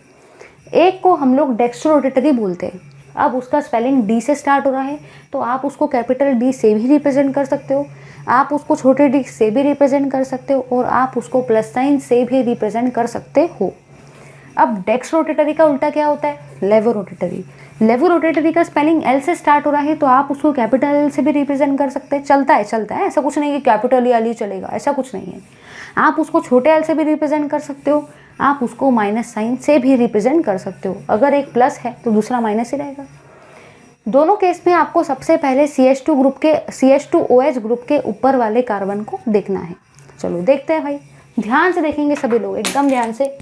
एक को हम लोग डेक्स्ट्रोरोटेटरी बोलते हैं। अब उसका स्पेलिंग D से स्टार्ट हो रहा है, तो आप उसको कैपिटल D से भी रिप्रेजेंट कर सकते हो, आप उसको छोटे d से भी रिप्रेजेंट कर सकते हो, और आप उसको प्लस साइन से भी रिप्रेजेंट कर सकते हो। अब डेक्स्ट्रोरोटेटरी का उल्टा क्या होता है, लेवोरोटेटरी। लेवोरोटेटरी का स्पेलिंग L से स्टार्ट हो रहा है, तो आप उसको कैपिटल L से भी रिप्रेजेंट कर सकते हैं। चलता है, ऐसा कुछ नहीं कि कैपिटल L ही चलेगा, ऐसा कुछ नहीं है। आप उसको छोटे L से भी रिप्रेजेंट कर सकते हो, आप उसको माइनस साइन से भी रिप्रेजेंट कर सकते हो। अगर एक प्लस है तो दूसरा माइनस ही रहेगा। दोनों केस में आपको सबसे पहले CH2OH ग्रुप के ऊपर वाले कार्बन को देखना है। चलो देखते हैं भाई, ध्यान से देखेंगे सभी लोग, एकदम ध्यान से,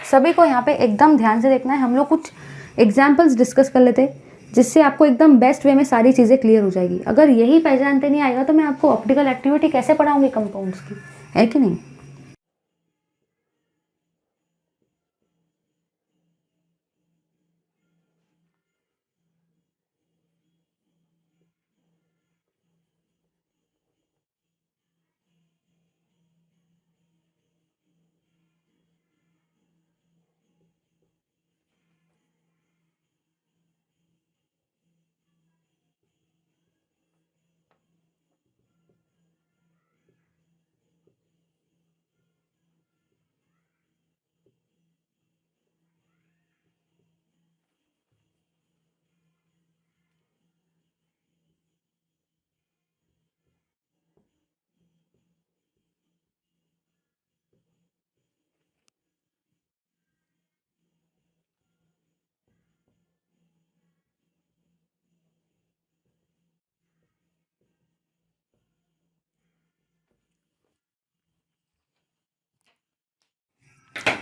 सभी को यहाँ पे एकदम ध्यान से देखना है। हम लोग कुछ एग्जाम्पल्स डिस्कस कर लेते हैं जिससे आपको एकदम बेस्ट वे में सारी चीज़ें क्लियर हो जाएगी। अगर यही पहचानते नहीं आएगा तो मैं आपको ऑप्टिकल एक्टिविटी कैसे पढ़ाऊंगी कंपाउंड्स की, है कि नहीं।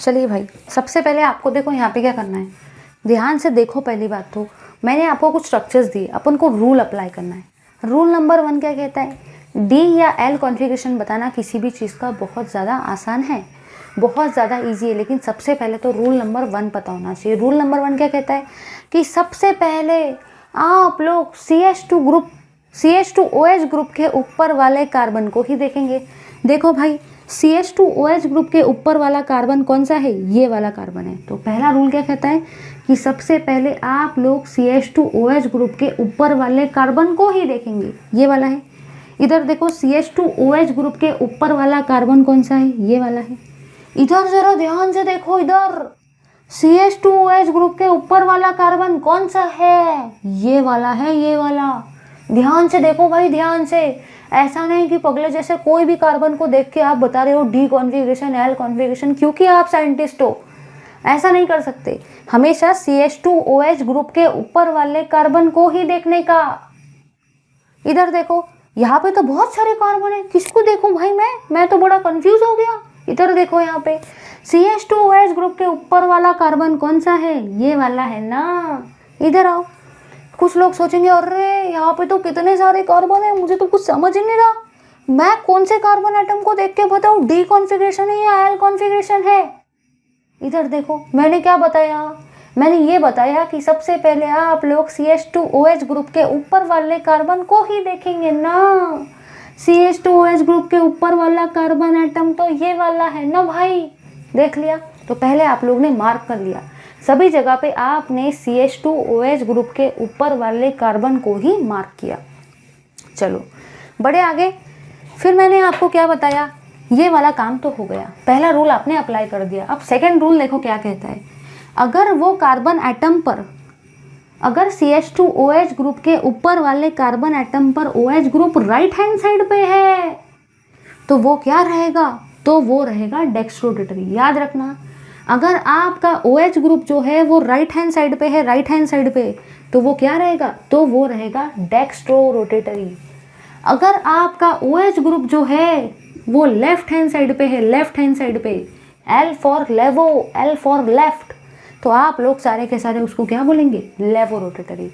चलिए भाई, सबसे पहले आपको देखो यहाँ पे क्या करना है, ध्यान से देखो। पहली बात तो मैंने आपको कुछ स्ट्रक्चर्स दिए, अपन को रूल अप्लाई करना है। रूल नंबर 1 क्या कहता है, डी या एल कॉन्फ़िगरेशन बताना किसी भी चीज़ का बहुत ज़्यादा आसान है, बहुत ज़्यादा ईजी है, लेकिन सबसे पहले तो रूल नंबर 1 पता होना चाहिए। रूल नंबर 1 क्या कहता है कि सबसे पहले आप लोग CH2OH ग्रुप के ऊपर वाले कार्बन को ही देखेंगे। देखो भाई, CH2OH ग्रुप के ऊपर वाला कार्बन कौन सा है, ये वाला कार्बन है। तो पहला रूल क्या कहता है कि सबसे पहले आप लोग CH2OH ग्रुप के ऊपर वाले कार्बन को ही देखेंगे, ये वाला है। इधर देखो, CH2OH ग्रुप के ऊपर वाला कार्बन कौन सा है, ये वाला है। इधर जरा ध्यान से देखो, इधर CH2OH ग्रुप के ऊपर वाला कार्बन कौन सा है, ये वाला है, ये वाला। ध्यान से देखो भाई, ध्यान से। ऐसा नहीं कि पगले जैसे कोई भी कार्बन को देख के आप बता रहे हो डी कॉन्फ़िगरेशन, एल कॉन्फ़िगरेशन, क्योंकि आप साइंटिस्ट हो। ऐसा नहीं कर सकते, हमेशा CH2OH ग्रुप के ऊपर वाले कार्बन को ही देखने का। इधर देखो, यहाँ पे तो बहुत सारे कार्बन है, किसको देखूं भाई मैं तो बड़ा कंफ्यूज हो गया। इधर देखो, यहाँ पे CH2OH ग्रुप के ऊपर वाला कार्बन कौन सा है, ये वाला है ना। इधर आओ, कुछ लोग सोचेंगे अरे यहाँ पे तो कितने सारे कार्बन है, मुझे तो कुछ समझ ही नहीं रहा, मैं कौन से कार्बन एटम को देख के बताऊँ डी कॉन्फ़िगरेशन है या एल कॉन्फ़िगरेशन है। इधर देखो, मैंने क्या बताया, मैंने ये बताया कि सबसे पहले आप लोग CH2OH ग्रुप के ऊपर वाले कार्बन को ही देखेंगे ना। CH2OH ग्रुप के ऊपर वाला कार्बन एटम तो ये वाला है ना भाई, देख लिया। तो पहले आप लोग ने मार्क कर लिया, सभी जगह पे आपने CH2OH ग्रुप के ऊपर वाले कार्बन को ही मार्क किया। चलो बड़े आगे, फिर मैंने आपको क्या बताया, ये वाला काम तो हो गया, पहला रूल आपने अप्लाई कर दिया। अब सेकंड रूल देखो क्या कहता है, अगर वो कार्बन एटम पर, अगर CH2OH ग्रुप के ऊपर वाले कार्बन एटम पर OH group right hand side पे है तो वो क्या रहेगा, तो वो रहेगा डेक्स्ट्रोरोटेटरी। याद रखना, अगर आपका OH ग्रुप जो है वो राइट हैंड साइड पे है, राइट हैंड साइड पे, तो वो क्या रहेगा, तो वो रहेगा डेक्स्ट्रोरोटेटरी। अगर आपका OH ग्रुप जो है वो लेफ्ट हैंड साइड पे है, लेफ्ट हैंड साइड पे, L फॉर लेवो, L फॉर लेफ्ट, तो आप लोग सारे के सारे उसको क्या बोलेंगे, लेवोरोटेटरी।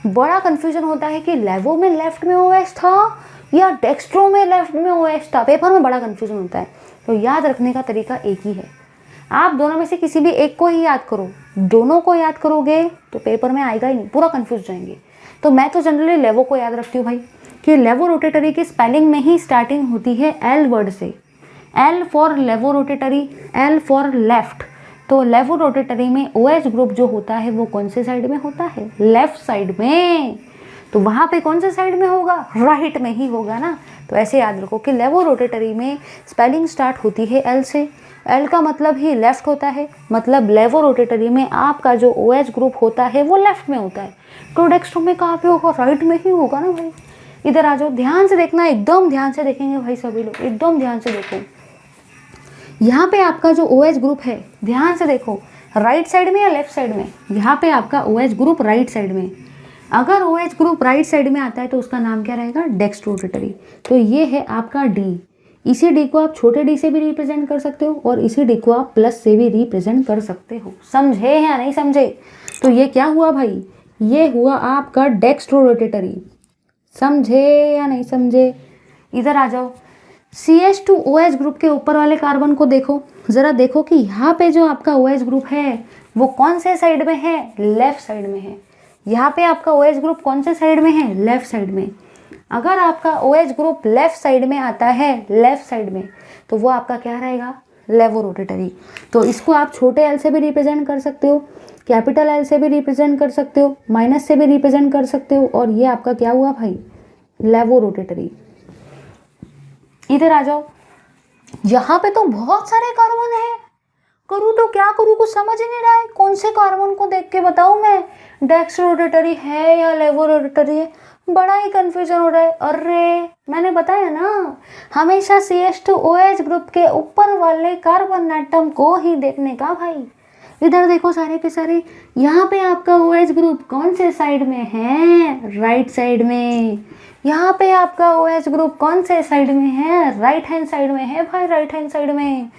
बड़ा कंफ्यूजन होता है कि लेवो में लेफ्ट में OH था या डेक्स्ट्रो में लेफ्ट में OH था, पेपर में बड़ा कंफ्यूजन होता है। तो याद रखने का तरीका एक ही है, आप दोनों में से किसी भी एक को ही याद करो, दोनों को याद करोगे तो पेपर में आएगा ही नहीं, पूरा कंफ्यूज जाएंगे। तो मैं तो जनरली लेवो को याद रखती हूँ भाई, कि लेवोरोटेटरी की स्पेलिंग में ही स्टार्टिंग होती है L वर्ड से, L for laevorotatory, L for left. तो लेवोरोटेटरी में OH ग्रुप जो होता है वो कौन से साइड में होता है, लेफ्ट साइड में। तो वहाँ पे कौन से साइड में होगा, राइट में ही होगा ना। तो ऐसे याद रखो कि लेवोरोटेटरी में स्पेलिंग स्टार्ट होती है L से, L का मतलब ही लेफ्ट होता है, मतलब लेवोरोटेटरी में आपका जो OH ग्रुप होता है वो लेफ्ट में होता है। तो डेक्स्ट्रो में कहाँ पे होगा, राइट में ही होगा ना भाई। इधर आ जाओ, ध्यान से देखना, एकदम ध्यान से देखेंगे भाई सभी लोग, एकदम ध्यान से देखो। यहाँ पे आपका जो OH ग्रुप है, ध्यान से देखो, राइट साइड में या लेफ्ट साइड में, यहाँ पे आपका OH ग्रुप राइट साइड में। अगर OH ग्रुप राइट साइड में आता है तो उसका नाम क्या रहेगा, डेक्स्ट्रोरोटेटरी। तो ये है आपका डी। इसी डी को आप छोटे डी से भी रिप्रेजेंट कर सकते हो और इसी डी को आप प्लस से भी रिप्रेजेंट कर सकते हो। समझे या नहीं समझे? तो ये क्या हुआ भाई, ये हुआ आपका डेक्स्ट्रोरोटेटरी। समझे या नहीं समझे? इधर आ जाओ, CH2OH ग्रुप के ऊपर वाले कार्बन को देखो, ज़रा देखो कि यहाँ पे जो आपका OH ग्रुप है वो कौन से साइड में है, लेफ्ट साइड में है। यहाँ पे आपका OH ग्रुप कौन से साइड में है, लेफ्ट साइड में। अगर आपका OH ग्रुप लेफ्ट साइड में आता है, लेफ्ट साइड में, तो वो आपका क्या रहेगा, लेवोरोटेटरी। तो इसको आप छोटे एल से भी रिप्रेजेंट कर सकते हो, कैपिटल एल से भी रिप्रेजेंट कर सकते हो, माइनस से भी रिप्रेजेंट कर सकते हो, और ये आपका क्या हुआ भाई, लेवोरोटेटरी। इधर आ जाओ, यहाँ पे तो बहुत सारे कार्बन है, करूँ तो क्या करूँ, कुछ समझ ही नहीं रहा है। कौन से कार्बन को देख के बताऊँ मैं, डेक्स्ट्रोरोटेटरी है या लेवोरोटेटरी है, बड़ा ही कंफ्यूजन हो रहा है। अरे मैंने बताया ना, हमेशा CH2OH ग्रुप के ऊपर वाले कार्बन एटम को ही देखने का भाई। इधर देखो सारे के सारे, यहाँ पे आपका OH ग्रुप कौन से साइड में है, राइट साइड में। यहाँ पे आपका OH ग्रुप कौन से साइड में है, राइट हैंड साइड में है भाई, राइट हैंड साइड में।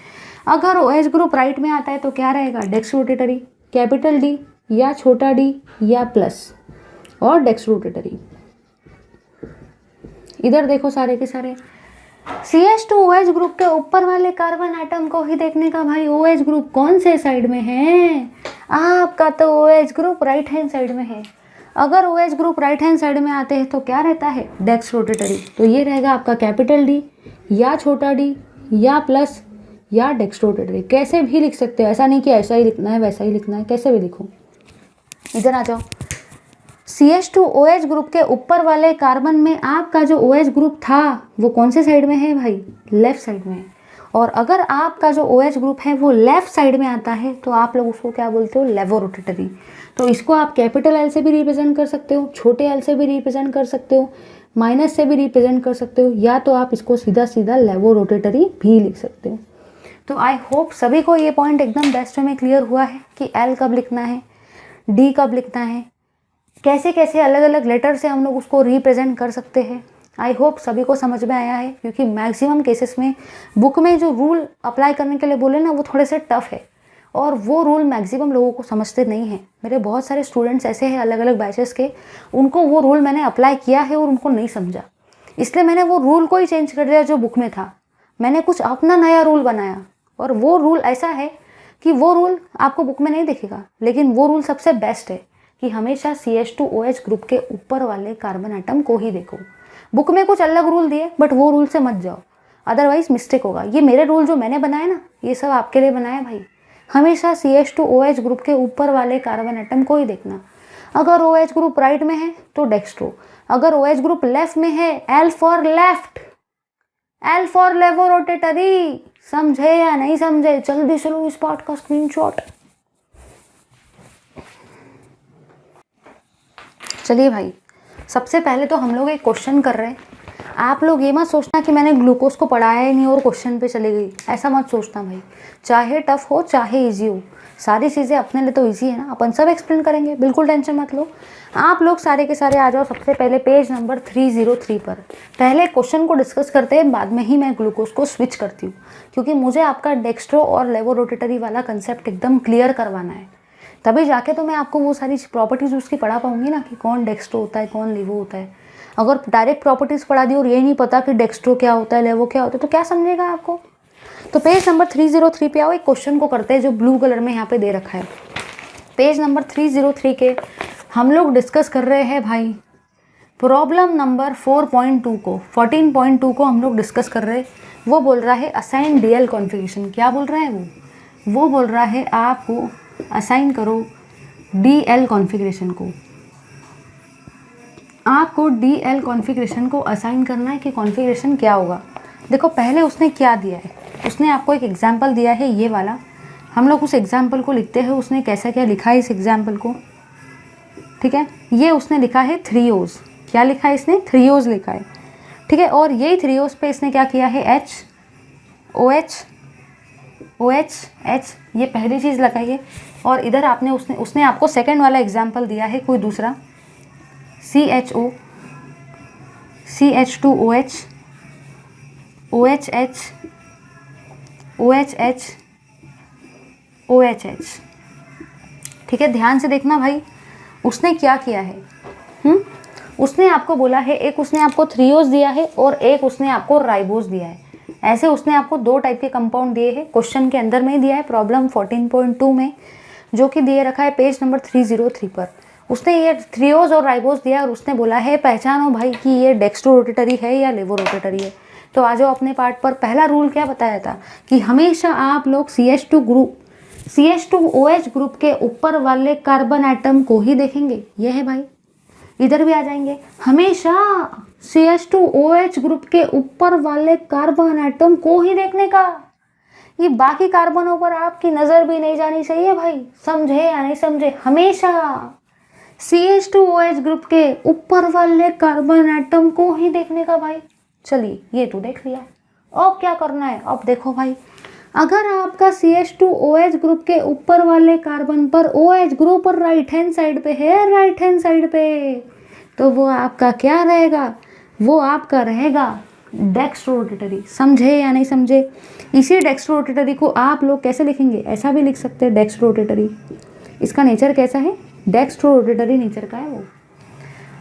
अगर OH ग्रुप राइट में आता है तो क्या रहेगा, डेक्स्ट्रोरोटेटरी, कैपिटल डी या छोटा डी या प्लस और डेक्स्ट्रोरोटेटरी। इधर देखो सारे के सारे, CH2OH ग्रुप के ऊपर वाले कार्बन एटम को ही देखने का भाई, OH ग्रुप कौन से साइड में है, आपका तो OH group right hand side में है। अगर OH group right hand side में आते हैं तो क्या रहता है, डेक्स्ट्रोरोटेटरी। तो ये रहेगा आपका कैपिटल डी या छोटा डी या प्लस या डेक्स्ट्रोरोटेटरी। कैसे भी लिख सकते हो, ऐसा नहीं कि ऐसा ही लिखना है वैसा ही लिखना है, कैसे भी लिखो। इधर आ जाओ, CH2OH ग्रुप के ऊपर वाले कार्बन में आपका जो OH ग्रुप था वो कौन से साइड में है भाई, लेफ्ट साइड में। और अगर आपका जो OH ग्रुप है वो लेफ्ट साइड में आता है तो आप लोग उसको क्या बोलते हो, लेवोरोटेटरी। तो इसको आप कैपिटल एल से भी रिप्रेजेंट कर सकते हो, छोटे एल से भी रिप्रेजेंट कर सकते हो, माइनस से भी रिप्रेजेंट कर सकते हो, या तो आप इसको सीधा सीधा लेवोरोटेटरी भी लिख सकते हो। तो आई होप सभी को ये पॉइंट एकदम बेस्ट में क्लियर हुआ है कि एल कब लिखना है, डी कब लिखना है, कैसे कैसे अलग अलग लेटर से हम लोग उसको रिप्रेजेंट कर सकते हैं। आई होप सभी को समझ में आया है, क्योंकि मैक्सिमम केसेस में बुक में जो रूल अप्लाई करने के लिए बोले ना वो थोड़े से टफ है, और वो रूल मैक्सिमम लोगों को समझते नहीं हैं। मेरे बहुत सारे स्टूडेंट्स ऐसे हैं अलग अलग बैचेस के, उनको वो रूल मैंने अप्लाई किया है और उनको नहीं समझा, इसलिए मैंने वो रूल को ही चेंज कर दिया जो बुक में था। मैंने कुछ अपना नया रूल बनाया, और वो रूल ऐसा है कि वो रूल आपको बुक में नहीं दिखेगा, लेकिन वो रूल सबसे बेस्ट है कि हमेशा CH2OH ग्रुप के ऊपर वाले कार्बन एटम को ही देखो। बुक में कुछ अलग रूल दिए, बट वो रूल से मत जाओ, अदरवाइज मिस्टेक होगा। ये मेरे रूल जो मैंने बनाए ना, ये सब आपके लिए बनाए भाई। हमेशा CH2OH ग्रुप के ऊपर वाले कार्बन एटम को ही देखना। अगर OH ग्रुप राइट में है तो डेक्स्ट्रो, अगर OH ग्रुप लेफ्ट में है, L for left, L for laevorotatory. समझे या नहीं समझे? जल्दी चलो इस पार्ट का स्क्रीनशॉट। चलिए भाई, सबसे पहले तो हम लोग एक क्वेश्चन कर रहे हैं। आप लोग ये मत सोचना कि मैंने ग्लूकोज को पढ़ाया ही नहीं और क्वेश्चन पे चली गई, ऐसा मत सोचना भाई। चाहे टफ हो चाहे इजी हो, सारी चीज़ें अपने लिए तो इजी है ना, अपन सब एक्सप्लेन करेंगे, बिल्कुल टेंशन मत लो। आप लोग सारे के सारे आ जाओ सबसे पहले पेज नंबर 303 पर। पहले क्वेश्चन को डिस्कस करते हैं, बाद में ही मैं ग्लूकोज को स्विच करती हूँ, क्योंकि मुझे आपका डेक्स्ट्रो और लेवोरोटेटरी वाला कंसेप्ट एकदम क्लियर करवाना है, तभी जाके तो मैं आपको वो सारी प्रॉपर्टीज़ उसकी पढ़ा पाऊंगी ना, कि कौन डेक्स्ट्रो होता है कौन लेवो होता है। अगर डायरेक्ट प्रॉपर्टीज़ पढ़ा दी और ये नहीं पता कि डेक्स्ट्रो क्या होता है लेवो क्या होता है, तो क्या समझेगा आपको। तो पेज नंबर 303 पे आओ, एक क्वेश्चन को करते हैं जो ब्लू कलर में यहाँ पे दे रखा है। पेज नंबर 303 के हम लोग डिस्कस कर रहे हैं भाई प्रॉब्लम नंबर 4.2 को, 14.2 को हम लोग डिस्कस कर रहे हैं। वो बोल रहा है असाइन DL कॉन्फ़िगरेशन। क्या बोल रहा है वो बोल रहा है आपको असाइन करो DL कॉन्फ़िगरेशन को। आपको DL कॉन्फ़िगरेशन को असाइन करना है कि कॉन्फ़िगरेशन क्या होगा। देखो पहले उसने क्या दिया है, उसने आपको एक एग्जाम्पल दिया है ये वाला। हम लोग उस एग्जाम्पल को लिखते हैं, उसने कैसा क्या लिखा है इस एग्जाम्पल को, ठीक है। ये उसने लिखा है 3 O's। क्या लिखा है इसने? 3 O's लिखा है, ठीक है। और यही 3 O's पे इसने क्या किया है, H OH OH H, ये पहली चीज़ लगाई है। और इधर आपने उसने आपको सेकंड वाला एग्जाम्पल दिया है कोई दूसरा, CHO, CH2OH, OHH, OHH, OHH। ठीक है, ध्यान से देखना भाई, उसने क्या किया है। उसने आपको बोला है, एक उसने आपको थ्रियोज दिया है और एक उसने आपको राइबोज दिया है। ऐसे उसने आपको दो टाइप के कंपाउंड दिए हैं, क्वेश्चन के अंदर में ही दिया है, प्रॉब्लम 14.2 में, जो कि दिए रखा है पेज नंबर 303 पर। उसने ये थ्रियोज और राइबोज दिया और उसने बोला है पहचानो भाई कि ये डेक्स्ट्रो रोटेटरी है या लेवो रोटेटरी है। तो आ जाओ अपने पार्ट पर। पहला रूल क्या बताया था कि हमेशा आप लोग CH2OH ग्रुप के ऊपर वाले कार्बन एटम को ही देखेंगे। यह है भाई, इधर भी आ जाएंगे, हमेशा CH2OH ग्रुप के ऊपर वाले कार्बन एटम को ही देखने का। ये बाकी कार्बनों पर आपकी नजर भी नहीं जानी चाहिए भाई, समझे या नहीं समझे। हमेशा CH2OH ग्रुप के ऊपर वाले कार्बन एटम को ही देखने का भाई। चलिए ये तो देख लिया, अब क्या करना है। अब देखो भाई, अगर आपका CH2OH ग्रुप के ऊपर वाले कार्बन पर OH group right hand side पे है, राइट हैंड साइड पे, तो वो आपका क्या रहेगा, वो आपका रहेगा डेक्स्ट्रो रोटेटरी। समझे या नहीं समझे। इसी डेक्स्ट्रो रोटेटरी को आप लोग कैसे लिखेंगे, ऐसा भी लिख सकते हैं डेक्स्ट्रो रोटेटरी। इसका नेचर कैसा है, डेक्स्ट्रो रोटेटरी नेचर का है वो।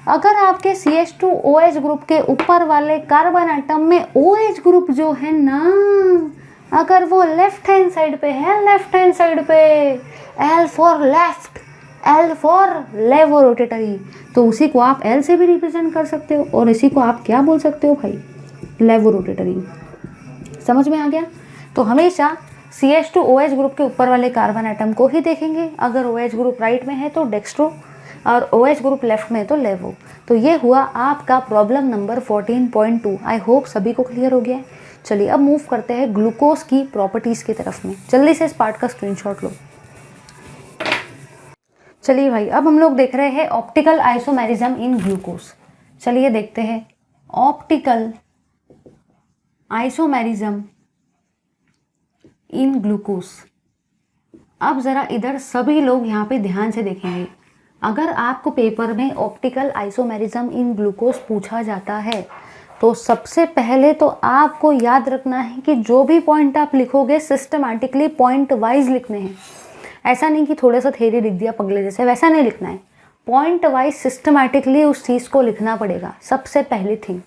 अगर आपके CH2OH ग्रुप के ऊपर वाले कार्बन एटम में OH ग्रुप जो है ना, अगर वो लेफ्ट हैंड साइड पे है, लेफ्ट हैंड साइड पे, L for left, L for लेवो रोटेटरी, तो उसी को आप L से भी रिप्रेजेंट कर सकते हो और इसी को आप क्या बोल सकते हो भाई, लेवो रोटेटरी। समझ में आ गया। तो हमेशा CH2OH ग्रुप के ऊपर वाले कार्बन एटम को ही देखेंगे। अगर OH ग्रुप राइट में है तो डेक्स्ट्रो और OH ग्रुप लेफ्ट में है तो लेवो। तो ये हुआ आपका प्रॉब्लम नंबर 14.2। आई होप सभी को क्लियर हो गया है। चलिए अब मूव करते हैं ग्लूकोज की प्रॉपर्टीज की तरफ में। जल्दी से इस पार्ट का स्क्रीनशॉट लो। चलिए भाई, अब हम लोग देख रहे हैं ऑप्टिकल आइसोमेरिज्म इन ग्लूकोज। चलिए देखते हैं ऑप्टिकल आइसोमेरिज्म इन ग्लूकोज। अब ज़रा इधर सभी लोग यहाँ पे ध्यान से देखेंगे। अगर आपको पेपर में ऑप्टिकल आइसोमेरिज्म इन ग्लूकोज पूछा जाता है तो सबसे पहले तो आपको याद रखना है कि जो भी पॉइंट आप लिखोगे सिस्टमैटिकली पॉइंट वाइज लिखने हैं। ऐसा नहीं कि थोड़ा सा थ्योरी लिख दिया पगले जैसे, वैसा नहीं लिखना है। पॉइंट वाइज सिस्टमैटिकली उस चीज़ को लिखना पड़ेगा, सबसे पहली थिंग।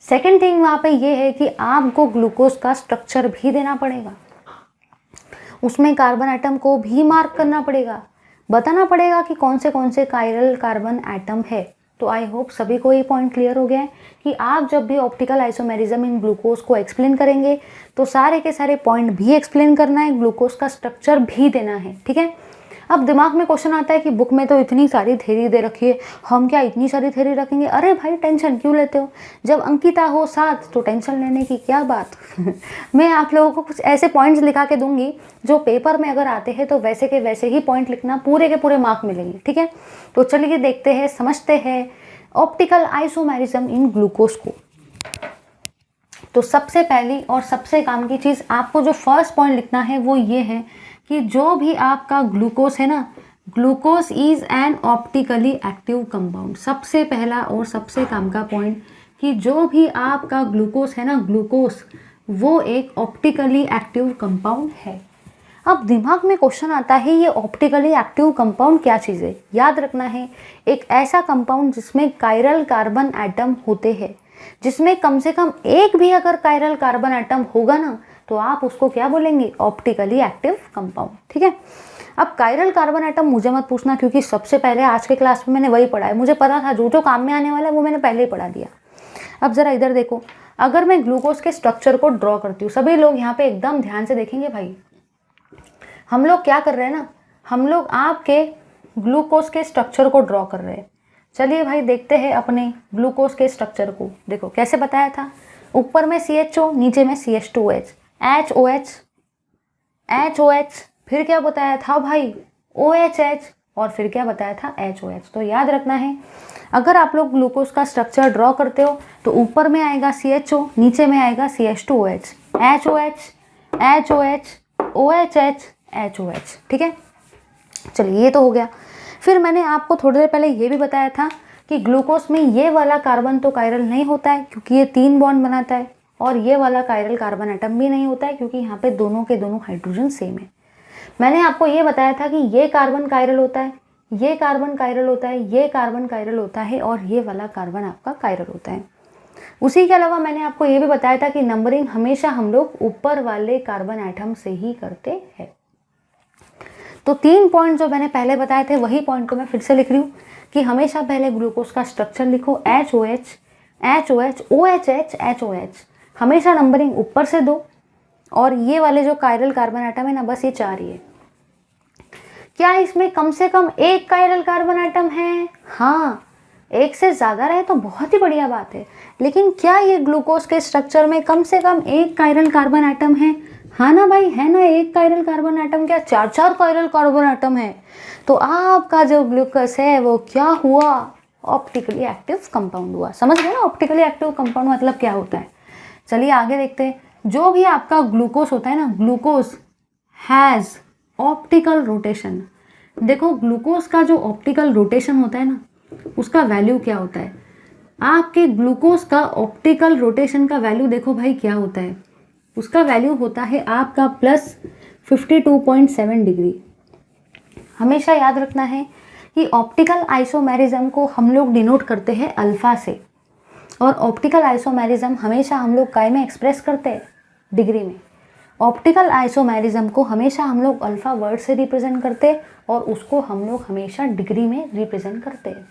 सेकेंड थिंग वहाँ पे ये है कि आपको ग्लूकोज का स्ट्रक्चर भी देना पड़ेगा, उसमें कार्बन एटम को भी मार्क करना पड़ेगा, बताना पड़ेगा कि कौन से कायरल कार्बन एटम है। तो आई होप सभी को ये पॉइंट क्लियर हो गया है कि आप जब भी ऑप्टिकल आइसोमेरिज्म इन ग्लूकोज को एक्सप्लेन करेंगे तो सारे के सारे पॉइंट भी एक्सप्लेन करना है, ग्लूकोज का स्ट्रक्चर भी देना है। ठीक है। अब दिमाग में क्वेश्चन आता है कि बुक में तो इतनी सारी थ्योरी दे रखी है, हम क्या इतनी सारी थ्योरी रखेंगे। अरे भाई टेंशन क्यों लेते हो, जब अंकिता हो साथ तो टेंशन लेने की क्या बात। मैं आप लोगों को कुछ ऐसे पॉइंट्स लिखा के दूंगी जो पेपर में अगर आते हैं तो वैसे के वैसे ही पॉइंट लिखना, पूरे के पूरे मार्क मिलेंगे। ठीक है। तो चलिए देखते हैं, समझते हैं ऑप्टिकल आइसोमेरिज्म इन ग्लूकोज को। तो सबसे पहली और सबसे काम की चीज़, आपको जो फर्स्ट पॉइंट लिखना है वो ये है कि जो भी आपका ग्लूकोज है ना, glucose is an optically active compound. सबसे पहला और सबसे काम का पॉइंट कि जो भी आपका ग्लूकोज है ना, ग्लूकोज वो एक ऑप्टिकली एक्टिव कंपाउंड है। अब दिमाग में क्वेश्चन आता है ये ऑप्टिकली एक्टिव कंपाउंड क्या चीज़ है। याद रखना है एक ऐसा कंपाउंड जिसमें कायरल कार्बन एटम होते हैं, जिसमें कम से कम एक भी अगर कायरल कार्बन एटम होगा ना तो आप उसको क्या बोलेंगे, ऑप्टिकली एक्टिव कंपाउंड। ठीक है। अब कायरल कार्बन एटम मुझे मत पूछना क्योंकि सबसे पहले आज के क्लास में मैंने वही पढ़ा है, मुझे पता था जो जो काम में आने वाला है वो मैंने पहले ही पढ़ा दिया। अब जरा इधर देखो, अगर मैं ग्लूकोज के स्ट्रक्चर को ड्रॉ करती हूँ, सभी लोग यहाँ पे एकदम ध्यान से देखेंगे भाई। हम लोग क्या कर रहे हैं ना, हम लोग आपके ग्लूकोज के स्ट्रक्चर को ड्रॉ कर रहे हैं। चलिए भाई देखते हैं अपने ग्लूकोज के स्ट्रक्चर को। देखो कैसे बताया था, ऊपर में CHO, नीचे में CH2OH, HOH, HOH, फिर क्या बताया था भाई OHH, और फिर क्या बताया था HOH। तो याद रखना है अगर आप लोग ग्लूकोज का स्ट्रक्चर ड्रॉ करते हो तो ऊपर में आएगा CHO, नीचे में आएगा CH2OH, HOH, HOH, OHH, HOH। ठीक है। चलिए ये तो हो गया। फिर मैंने आपको थोड़ी देर पहले ये भी बताया था कि ग्लूकोज में ये वाला कार्बन तो कायरल नहीं होता है क्योंकि ये 3 बॉन्ड बनाता है, और ये वाला कायरल कार्बन एटम भी नहीं होता है क्योंकि यहाँ पे दोनों के दोनों हाइड्रोजन सेम है। मैंने आपको ये बताया था कि ये कार्बन कायरल होता है, ये कार्बन कायरल होता है, ये कार्बन कायरल होता है, और ये वाला कार्बन आपका कायरल होता है। उसी के अलावा मैंने आपको ये भी बताया था कि नंबरिंग हमेशा हम लोग ऊपर वाले कार्बन एटम से ही करते हैं। तो 3 पॉइंट जो मैंने पहले बताए थे वही पॉइंट को मैं फिर से लिख रही हूँ कि हमेशा पहले ग्लूकोज का स्ट्रक्चर लिखो, HOH, HOH, OHH, HOH, हमेशा नंबरिंग ऊपर से दो, और ये वाले जो कायरल कार्बन एटम है ना, बस ये 4 ही है। क्या इसमें कम से कम एक कायरल कार्बन एटम है? हाँ, एक से ज़्यादा रहे तो बहुत ही बढ़िया बात है, लेकिन क्या ये ग्लूकोज के स्ट्रक्चर में कम से कम एक कायरल कार्बन एटम है? हाँ ना भाई, है ना, एक कायरल कार्बन एटम, क्या 4 कायरल कार्बन एटम है? तो आपका जो ग्लूकोज है वो क्या हुआ? ऑप्टिकली एक्टिव कंपाउंड हुआ। समझ गए ना ऑप्टिकली एक्टिव कंपाउंड मतलब क्या होता है? चलिए आगे देखते हैं। जो भी आपका ग्लूकोज होता है ना, ग्लूकोज हैज़ ऑप्टिकल रोटेशन। देखो ग्लूकोज का जो ऑप्टिकल रोटेशन होता है ना, उसका वैल्यू क्या होता है? आपके ग्लूकोज का ऑप्टिकल रोटेशन का वैल्यू देखो भाई क्या होता है, उसका वैल्यू होता है आपका +52.7 डिग्री। हमेशा याद रखना है कि ऑप्टिकल आइसोमेरिज्म को हम लोग डिनोट करते हैं अल्फा से, और ऑप्टिकल आइसोमेरिज्म हमेशा हम लोग काय में एक्सप्रेस करते हैं? डिग्री में। ऑप्टिकल आइसोमेरिज्म को हमेशा हम लोग अल्फा वर्ड से रिप्रेजेंट करते हैं, और उसको हम लोग हमेशा डिग्री में रिप्रेजेंट करते हैं।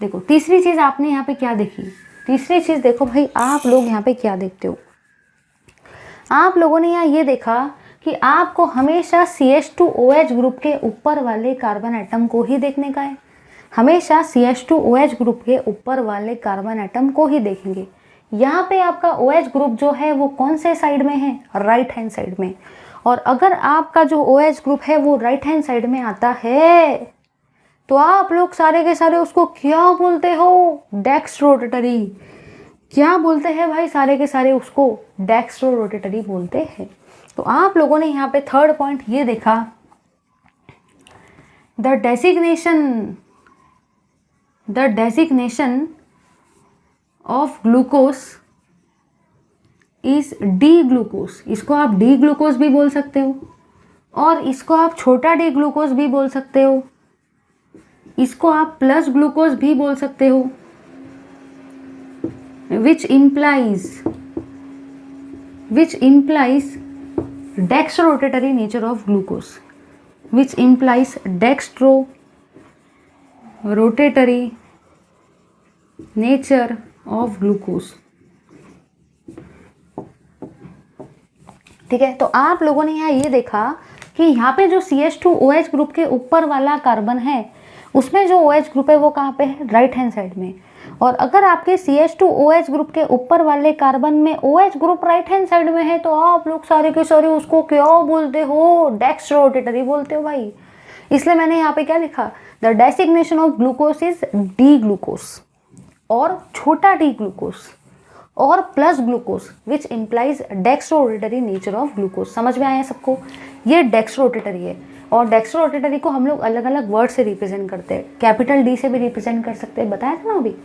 देखो तीसरी चीज़ आपने यहाँ पे क्या देखी? तीसरी चीज़ देखो भाई, आप लोग यहाँ पे क्या देखते हो? आप लोगों ने यहाँ ये देखा कि आपको हमेशा CH2OH ग्रुप के ऊपर वाले कार्बन एटम को ही देखने का है। हमेशा CH2OH ग्रुप के ऊपर वाले कार्बन एटम को ही देखेंगे। यहाँ पे आपका OH ग्रुप जो है वो कौन से साइड में है? राइट हैंड साइड में। और अगर आपका जो OH ग्रुप है वो राइट हैंड साइड में आता है तो आप लोग सारे के सारे उसको क्या बोलते हो? डेक्स्ट्रोरोटेटरी। क्या बोलते हैं भाई? सारे के सारे उसको डेक्स्ट्रोरोटेटरी बोलते हैं। तो आप लोगों ने यहाँ पे थर्ड पॉइंट ये देखा, the designation of glucose is D glucose. इसको आप डी ग्लूकोज भी बोल सकते हो, और इसको आप छोटा डी ग्लूकोज भी बोल सकते हो, इसको आप प्लस ग्लूकोज भी बोल सकते हो, which implies dextrorotatory nature of glucose, which implies dextrorotatory nature of glucose। ठीक है, तो आप लोगों ने यहाँ ये देखा कि यहाँ पे जो CH2OH ग्रुप के ऊपर वाला कार्बन है उसमें जो OH ग्रुप है वो कहाँ पे है? राइट हैंड साइड में। और अगर आपके CH2OH ग्रुप के ऊपर वाले कार्बन में OH group right hand side में है तो आप लोग सारे के सारे उसको क्या बोलते हो? डेक्स्ट्रोरोटेटरी बोलते हो भाई। इसलिए मैंने यहाँ पे क्या लिखा? The designation of glucose is D glucose, और छोटा डी ग्लूकोज, और plus glucose, which implies dextrorotatory nature of glucose. समझ में आया सबको? ये डेक्स्ट्रोरोटेटरी है, और डेक्स्ट्रोरोटेटरी को हम लोग अलग अलग वर्ड से रिप्रेजेंट करते हैं। कैपिटल डी से भी रिप्रेजेंट कर सकते हैं, बताया था ना अभी।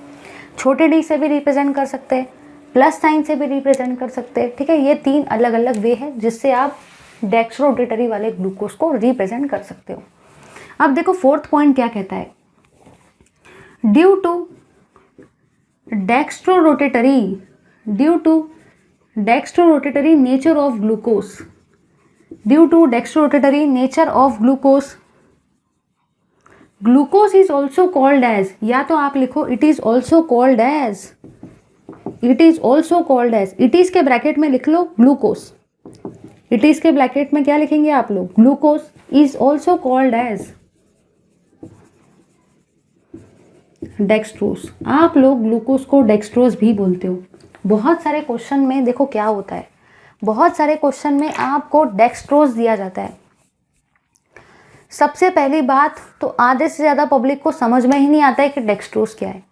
छोटे डी से भी रिप्रेजेंट कर सकते हैं, प्लस साइन से भी रिप्रेजेंट कर सकते हैं। ठीक है, ये 3 अलग अलग वे है जिससे आप डेक्स्ट्रोरोटेटरी वाले ग्लूकोज को रिप्रेजेंट कर सकते हो। अब देखो फोर्थ पॉइंट क्या कहता है? Due to dextrorotatory nature of glucose, due to dextrorotatory nature of glucose, glucose is also called as, या तो आप लिखो it is also called as, it is के ब्रैकेट में लिख लो ग्लूकोज। it is के ब्रैकेट में क्या लिखेंगे आप लोग? Glucose is also called as dextrose. आप लोग ग्लूकोज को डेक्सट्रोज भी बोलते हो। बहुत सारे क्वेश्चन में देखो क्या होता है, बहुत सारे क्वेश्चन में आपको डेक्सट्रोज दिया जाता है। सबसे पहली बात तो आधे से ज़्यादा पब्लिक को समझ में ही नहीं आता है कि डेक्सट्रोज क्या है।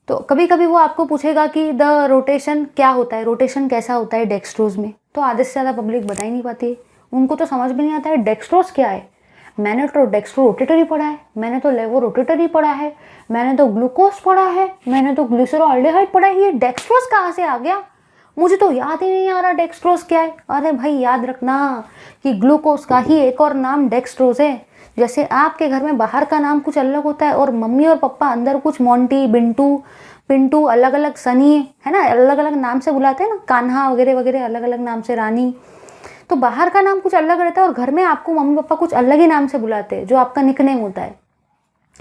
तो कभी कभी वो आपको पूछेगा कि द रोटेशन क्या होता है, रोटेशन कैसा होता है डेक्सट्रोज में, तो आधे से ज़्यादा पब्लिक बता ही नहीं पाती है। उनको तो समझ में नहीं आता है डेक्सट्रोज क्या है। मैंने तो डेक्स्ट्रो रोटेटरी पढ़ा है, मैंने तो लेवो रोटेटरी पढ़ा है, मैंने तो ग्लूकोज पढ़ा है, मैंने तो ग्लिसरॉल्डिहाइड पढ़ा है, ये डेक्स्ट्रोज कहाँ से आ गया? मुझे तो याद ही नहीं आ रहा डेक्स्ट्रोज क्या है। अरे भाई याद रखना कि ग्लूकोज का ही एक और नाम डेक्स्ट्रोज है। जैसे आपके घर में बाहर का नाम कुछ अलग होता है और मम्मी और पापा अंदर कुछ मोंटी, बिंटू, पिंटू, अलग अलग सनी, है ना, अलग अलग नाम से बुलाते हैं ना, कान्हा वगैरह वगैरह अलग अलग नाम से, रानी। तो बाहर का नाम कुछ अलग रहता है और घर में आपको मम्मी पापा कुछ अलग ही नाम से बुलाते हैं जो आपका निकनेम होता है।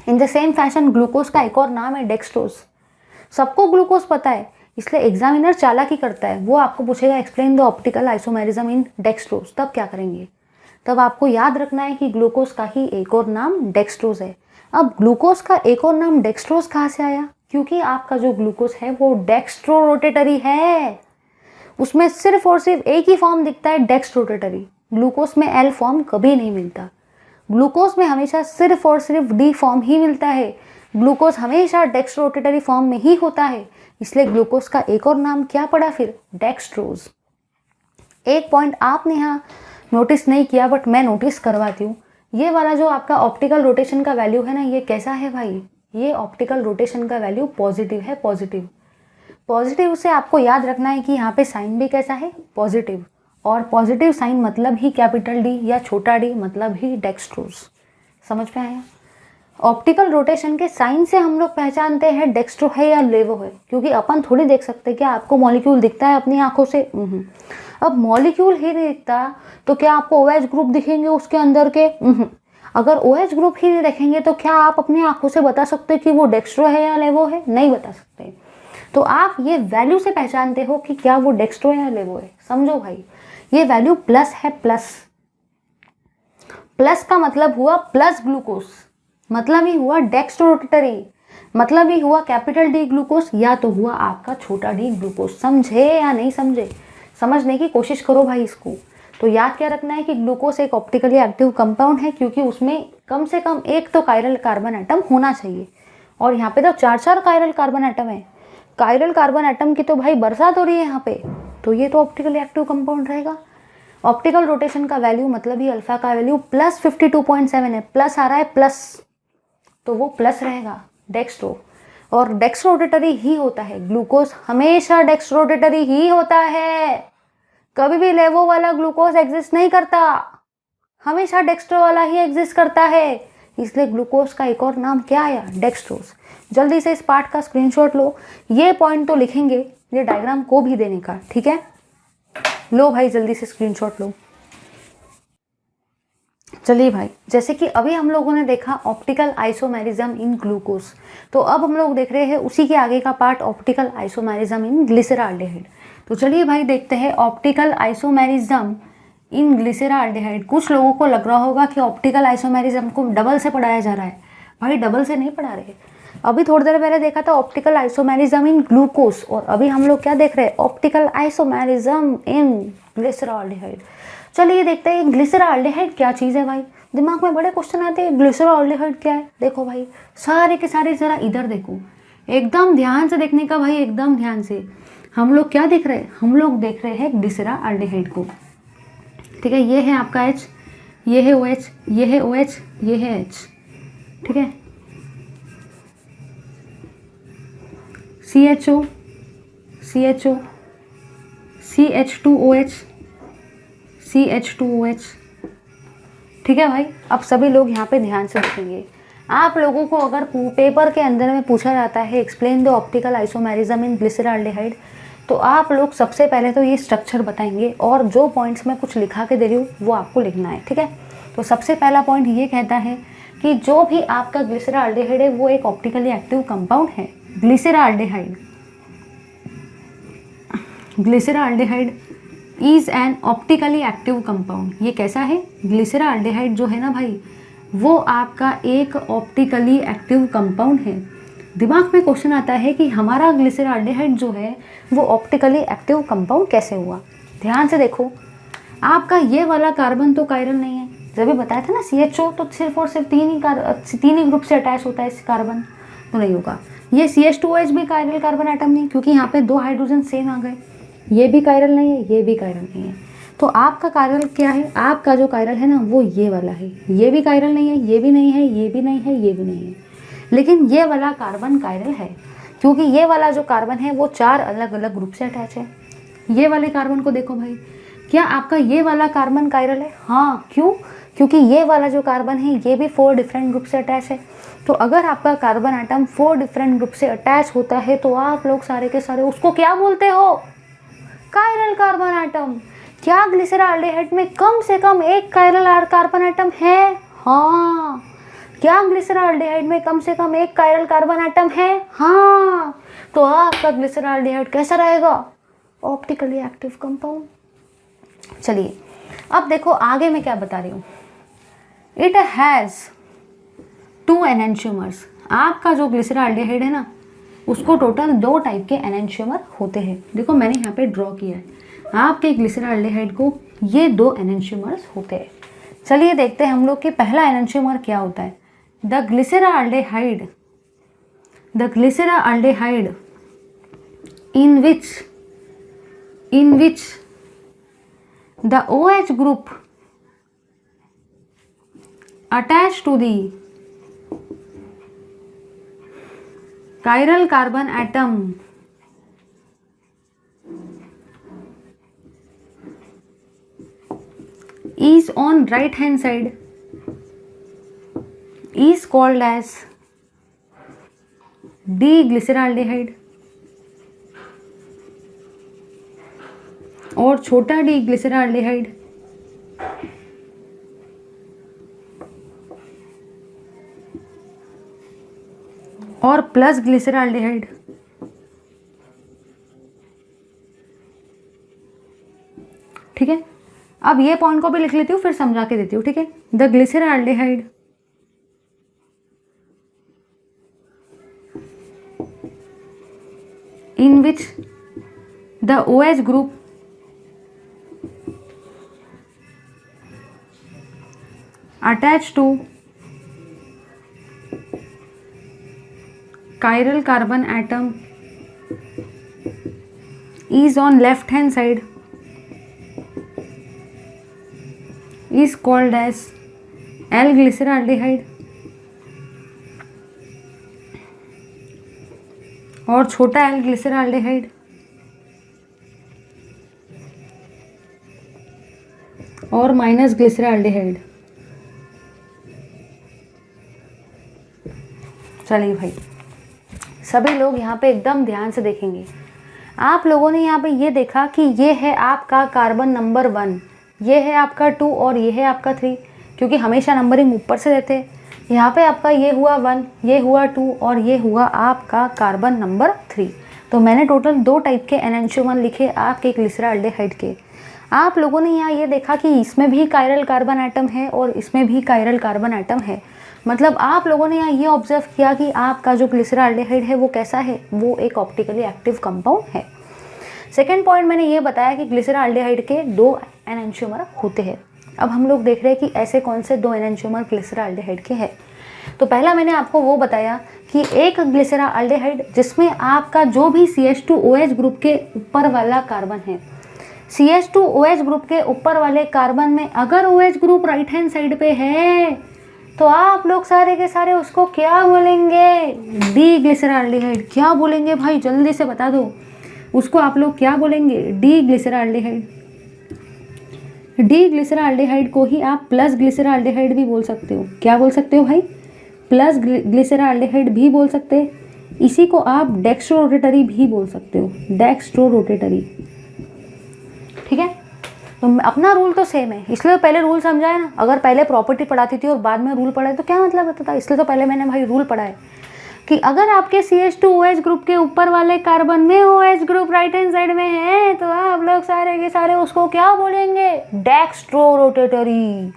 In the same fashion glucose का एक और नाम है डेक्स्ट्रोज। सबको ग्लूकोज पता है, इसलिए एग्जामिनर चालाकी करता है, वो आपको पूछेगा explain the optical isomerism in dextrose, तब क्या करेंगे? तब आपको याद रखना है कि ग्लूकोज का ही एक और नाम डेक्स्ट्रोज है। अब ग्लूकोज का एक और नाम डेक्स्ट्रोज कहाँ से आया? क्योंकि आपका जो ग्लूकोज है वो डेक्स्ट्रो रोटेटरी है, उसमें सिर्फ और सिर्फ एक ही फॉर्म दिखता है डेक्स्ट्रो रोटेटरी। ग्लूकोज में एल फॉर्म कभी नहीं मिलता, ग्लूकोज में हमेशा सिर्फ और सिर्फ डी फॉर्म ही मिलता है। ग्लूकोज हमेशा डेक्स्ट्रो रोटेटरी फॉर्म में ही होता है, इसलिए ग्लूकोज का एक और नाम क्या पड़ा फिर? डेक्स्ट्रोज। एक पॉइंट आपने यहाँ नोटिस नहीं किया बट मैं नोटिस करवाती हूँ, ये वाला जो आपका ऑप्टिकल रोटेशन का वैल्यू है ना, ये कैसा है भाई? ये ऑप्टिकल रोटेशन का वैल्यू पॉजिटिव है, पॉजिटिव। पॉजिटिव से आपको याद रखना है कि यहाँ पे साइन भी कैसा है? पॉजिटिव। और पॉजिटिव साइन मतलब ही कैपिटल डी या छोटा डी मतलब ही डेक्स्ट्रोज। समझ में आया? ऑप्टिकल रोटेशन के साइन से हम लोग पहचानते हैं डेक्स्ट्रो है या लेवो है, क्योंकि अपन थोड़ी देख सकते क्या आपको मॉलिक्यूल दिखता है अपनी आंखों से? अब मॉलिक्यूल ही नहीं दिखता तो क्या आपको OH ग्रुप दिखेंगे उसके अंदर के? अगर OH ग्रुप ही नहीं देखेंगे तो क्या आप अपनी आंखों से बता सकते कि वो डेक्स्ट्रो है या लेवो है? नहीं बता सकते। तो आप ये वैल्यू से पहचानते हो कि क्या वो डेक्स्ट्रो है या लेवो है। समझो भाई, ये वैल्यू प्लस है, प्लस। प्लस का मतलब हुआ प्लस ग्लूकोज, मतलब ही हुआ डेक्स्ट्रो रोटेटरी, मतलब ही हुआ कैपिटल डी ग्लूकोज, या तो हुआ आपका छोटा डी ग्लूकोज। समझे या नहीं समझे? समझने की कोशिश करो भाई इसको। तो याद क्या रखना है कि ग्लूकोज एक ऑप्टिकली एक्टिव कंपाउंड है, क्योंकि उसमें कम से कम एक तो कायरल कार्बन एटम होना चाहिए, और यहाँ पे तो 4 कायरल कार्बन एटम है। कायरल कार्बन एटम की तो भाई बरसात हो रही है यहाँ पे, तो ये तो ऑप्टिकली एक्टिव कंपाउंड रहेगा। ऑप्टिकल रोटेशन का वैल्यू मतलब ही अल्फा का वैल्यू प्लस 52.7 है, प्लस आ रहा है प्लस, तो वो प्लस रहेगा डेक्स्ट्रो। और डेक्स्ट्रो रोटेटरी ही होता है, ग्लूकोज हमेशा डेक्स्ट्रो रोटेटरी ही होता है। कभी भी लेवो वाला ग्लूकोज एग्जिस्ट नहीं करता, हमेशा डेक्स्ट्रो वाला ही एग्जिस्ट करता है, इसलिए ग्लूकोज का एक और नाम क्या आया? डेक्स्ट्रोज। जल्दी से इस पार्ट का स्क्रीनशॉट लो, ये पॉइंट तो लिखेंगे, ये डायग्राम को भी देने का, ठीक है? लो भाई जल्दी से स्क्रीनशॉट लो। चलिए भाई, जैसे कि अभी हम लोगों ने देखा ऑप्टिकल आइसोमेरिज्म इन ग्लूकोज, तो अब हम लोग देख रहे हैं उसी के आगे का part optical isomerism in glyceraldehyde. तो चलिए भाई देखते हैं ऑप्टिकल आइसोमेरिज्म इन ग्लिसरॉल्डिहाइड। कुछ लोगों को लग रहा होगा कि ऑप्टिकल आइसोमेरिज्म को डबल से पढ़ाया जा रहा है। भाई डबल से नहीं पढ़ा रहे, अभी थोड़ी देर पहले देखा था ऑप्टिकल आइसोमेरिज्म इन ग्लूकोज, और अभी हम लोग क्या देख रहे हैं? Optical isomerism in glyceraldehyde. चलिए देखते हैं ग्लिसरॉल्डिहाइड क्या चीज़ है भाई। दिमाग में बड़े क्वेश्चन आते हैं, ग्लिसरॉल्डिहाइड क्या है? देखो भाई, सारे के सारे जरा इधर देखो, एकदम ध्यान से देखने का भाई, एकदम ध्यान से। हम लोग क्या देख रहे हैं? हम लोग देख रहे हैं ग्लिसरॉल्डिहाइड को, ठीक है? ये है आपका H, ये है OH, ये है OH, ये है H, ठीक है? CHO, CHO, CH2OH, CH2OH, ठीक है भाई? अब सभी लोग यहाँ पे ध्यान से देखेंगे। आप लोगों को अगर पेपर के अंदर में पूछा जाता है explain the optical isomerism in glyceraldehyde, तो आप लोग सबसे पहले तो ये स्ट्रक्चर बताएंगे, और जो पॉइंट्स मैं कुछ लिखा के दे रही हूँ वो आपको लिखना है, ठीक है? तो सबसे पहला पॉइंट ये कहता है कि जो भी आपका ग्लिसरॉल्डिहाइड है वो एक ऑप्टिकली एक्टिव कंपाउंड है। Glyceraldehyde, glyceraldehyde is an optically active compound. ये कैसा है? ग्लिसरॉल्डिहाइड जो है ना भाई, वो आपका एक ऑप्टिकली एक्टिव कंपाउंड है। दिमाग में क्वेश्चन आता है कि हमारा ग्लिसरॉल्डिहाइड जो है वो ऑप्टिकली एक्टिव कंपाउंड कैसे हुआ? ध्यान से देखो, आपका ये वाला कार्बन तो कायरल नहीं है, जब भी बताया था ना CHO तो सिर्फ और सिर्फ तीन ही ग्रुप से अटैच होता है इस कार्बन, तो नहीं होगा। ये CH2OH भी कायरल कार्बन एटम नहीं, क्योंकि यहाँ पे 2 हाइड्रोजन सेम आ गए। ये भी कायरल नहीं है, ये भी कायरल नहीं है। तो आपका कायरल क्या है, आपका जो कायरल है ना वो ये वाला है, ये भी कायरल नहीं है, ये भी नहीं है, ये भी नहीं है, ये भी नहीं है, लेकिन ये वाला कार्बन कायरल है, क्योंकि ये वाला जो कार्बन है वो 4 अलग अलग ग्रुप से अटैच है। ये वाले कार्बन को देखो भाई, क्या आपका ये वाला कार्बन कायरल है? हाँ, क्यों? क्योंकि ये वाला जो कार्बन है ये भी 4 डिफरेंट ग्रुप से अटैच है। तो अगर आपका कार्बन एटम 4 डिफरेंट ग्रुप से अटैच होता है तो आप लोग सारे के सारे उसको क्या बोलते हो? Chiral carbon atom. क्या ग्लिसरॉल्डिहाइड में कम से कम एक कायरल कार्बन एटम है? हाँ। क्या ग्लिसरॉल्डिहाइड में कम से कम एक कायरल कार्बन एटम है? हाँ। तो आपका ग्लिसरॉल्डिहाइड कैसा रहेगा? Optically active compound. चलिए अब देखो आगे मैं क्या बता रही हूँ। It has 2 enantiomers. आपका जो ग्लिसरॉल्डिहाइड है ना उसको टोटल 2 टाइप के एनेंशियोमर होते हैं। देखो मैंने यहाँ पे ड्रॉ किया है, आपके ग्लिसरॉल्डिहाइड को ये 2 एनेंशियोमर्स होते हैं। चलिए देखते हैं हम लोग कि पहला एनेंशियोमर क्या होता है। The glyceraldehyde in which the OH group attached to the chiral carbon atom is on right hand side is called as D-glyceraldehyde और छोटा डी ग्लिसरॉल्डिहाइड और प्लस ग्लिसरॉल्डिहाइड ठीक है। अब ये पॉइंट को भी लिख लेती हूँ फिर समझा के देती हूँ, ठीक है। The glyceraldehyde in which the OH group attached to chiral carbon atom is on left hand side is called as L-glyceraldehyde और छोटा L ग्लिसरॉल्डिहाइड और माइनस ग्लिसरॉल्डिहाइड। चलिए भाई सभी लोग यहाँ पे एकदम ध्यान से देखेंगे। आप लोगों ने यहाँ पे ये देखा कि ये है आपका कार्बन नंबर 1, ये है आपका 2 और ये है आपका 3, क्योंकि हमेशा नंबरिंग ऊपर से देते हैं। यहाँ पे आपका ये हुआ 1, ये हुआ 2 और ये हुआ आपका कार्बन नंबर 3। तो मैंने टोटल 2 टाइप के एनेंशियोमर लिखे आपके ग्लिसरॉल्डिहाइड के। आप लोगों ने यहाँ ये देखा कि इसमें भी कायरल कार्बन एटम है और इसमें भी कायरल कार्बन एटम है। मतलब आप लोगों ने यहाँ ये ऑब्जर्व किया कि आपका जो ग्लिसरॉल्डिहाइड है वो कैसा है, वो एक ऑप्टिकली एक्टिव कंपाउंड है। सेकेंड पॉइंट मैंने ये बताया कि ग्लिसरॉल्डिहाइड के 2 एनेंशियोमर होते हैं। अब हम लोग देख रहे हैं कि ऐसे कौन से 2 एनेंशियोमर ग्लिसरॉल्डिहाइड के हैं। तो पहला मैंने आपको वो बताया कि एक ग्लिसरॉल्डिहाइड जिसमें आपका जो भी CH2OH ग्रुप के ऊपर वाला कार्बन है, CH2OH ग्रुप के ऊपर वाले कार्बन में अगर OH group right hand side पे है तो आप लोग सारे के सारे उसको क्या बोलेंगे? D glyceraldehyde. क्या बोलेंगे भाई जल्दी से बता दो, उसको आप लोग क्या बोलेंगे? D glyceraldehyde. डी ग्लिसरॉल्डिहाइड को ही आप प्लस ग्लिसरॉल्डिहाइड भी बोल सकते हो। क्या बोल सकते हो भाई? प्लस ग्लिसरॉल्डिहाइड भी बोल सकते हैं। इसी को आप डेक्स्ट्रो रोटेटरी भी बोल सकते हो, डेक्स्ट्रो रोटेटरी, ठीक है। तो अपना रूल तो सेम है, इसलिए तो पहले रूल समझाया ना। अगर पहले प्रॉपर्टी पढ़ाती थी और बाद में रूल पढ़ाए तो क्या मतलब होता था, इसलिए तो पहले मैंने भाई रूल पढ़ाए कि अगर आपके CH2OH ग्रुप के ऊपर वाले कार्बन में OH group right hand side में है तो आप लोग सारे के सारे उसको क्या बोलेंगे? Dextro rotatory.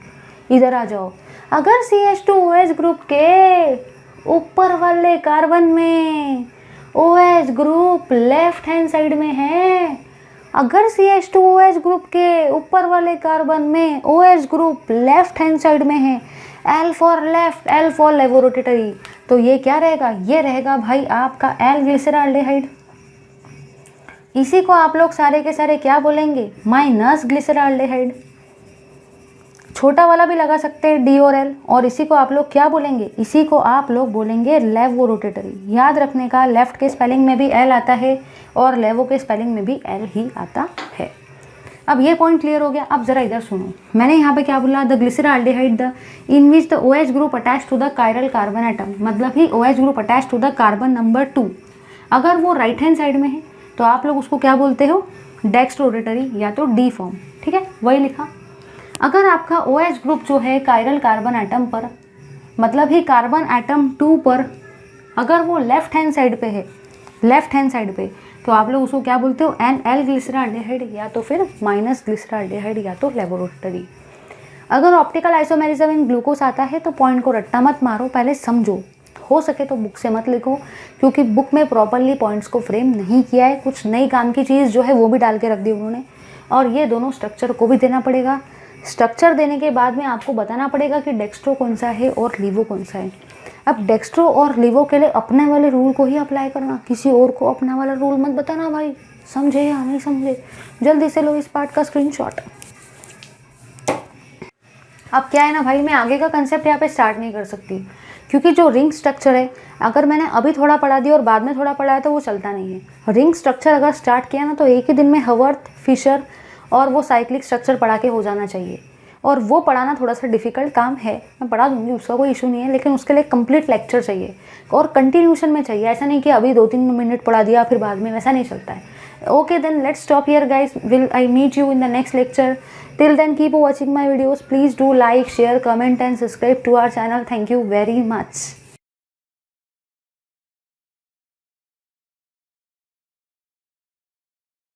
इधर आ जाओ, अगर CH2OH ग्रुप के ऊपर वाले कार्बन में OH group left hand side में है, अगर CH2OH ग्रुप के ऊपर वाले कार्बन में OH group left hand side में है, L for left, L for laevorotatory, तो ये क्या रहेगा? ये रहेगा भाई आपका L ग्लिसरॉल्डिहाइड। इसी को आप लोग सारे के सारे क्या बोलेंगे, माइनस ग्लिसरॉल्डिहाइड। छोटा वाला भी लगा सकते हैं डी और एल, और इसी को आप लोग क्या बोलेंगे, इसी को आप लोग बोलेंगे लेवोरोटेटरी। याद रखने का, लेफ्ट के स्पेलिंग में भी एल आता है और लेवो के स्पेलिंग में भी एल ही आता है। अब ये पॉइंट क्लियर हो गया। अब जरा इधर सुनो, मैंने यहाँ पे क्या बोला, the glyceraldehyde the in which the OH group attach to the chiral carbon atom, मतलब ही OH group attach to the carbon number 2, अगर वो राइट हैंड साइड में है तो आप लोग उसको क्या बोलते हो, डेक्स्ट्रोरोटेटरी या तो डी फॉर्म। ठीक है, वही लिखा। अगर आपका OH ग्रुप जो है कायरल कार्बन एटम पर, मतलब ही कार्बन एटम 2 पर, अगर वो लेफ्ट हैंड साइड पे है, लेफ्ट हैंड साइड पे, तो आप लोग उसको क्या बोलते हो, NL ग्लिसरॉल्डिहाइड या तो फिर माइनस ग्लिसरॉल्डिहाइड या तो लेवोरोटेटरी। अगर ऑप्टिकल आइसोमेरिज्म इन ग्लूकोज आता है तो पॉइंट को रट्टा मत मारो, पहले समझो। हो सके तो बुक से मत लिखो, क्योंकि बुक में प्रॉपरली पॉइंट्स को फ्रेम नहीं किया है, कुछ नई काम की चीज़ जो है वो भी डाल के रख दी उन्होंने। और ये दोनों स्ट्रक्चर को भी देना पड़ेगा। स्ट्रक्चर देने के बाद में आपको बताना पड़ेगा कि डेक्स्ट्रो कौन सा है और लीवो कौन सा है। अब डेक्स्ट्रो और लीवो के लिए अपने वाले रूल को ही अप्लाई करना, किसी और को अपना वाला रूल मत बताना भाई, समझे या नहीं समझे। जल्दी से लो इस पार्ट का स्क्रीनशॉट। अब क्या है ना भाई, मैं आगे का कंसेप्ट यहाँ पे स्टार्ट नहीं कर सकती, क्योंकि जो रिंग स्ट्रक्चर है, अगर मैंने अभी थोड़ा पढ़ा दिया और बाद में थोड़ा पढ़ाया तो वो चलता नहीं है। रिंग स्ट्रक्चर अगर स्टार्ट किया ना तो एक ही दिन में हवर्थ, फिशर और वो साइक्लिक स्ट्रक्चर पढ़ा के हो जाना चाहिए। और वो पढ़ाना थोड़ा सा डिफिकल्ट काम है, मैं पढ़ा दूंगी, उसका कोई इशू नहीं है, लेकिन उसके लिए कंप्लीट लेक्चर चाहिए और कंटिन्यूशन में चाहिए। ऐसा नहीं कि अभी 2-3 मिनट पढ़ा दिया फिर बाद में, वैसा नहीं चलता है। Okay then let's stop here guys, will I meet you in the next lecture. Till then keep watching my videos. Please do like, share, comment and subscribe to our channel. Thank you very much.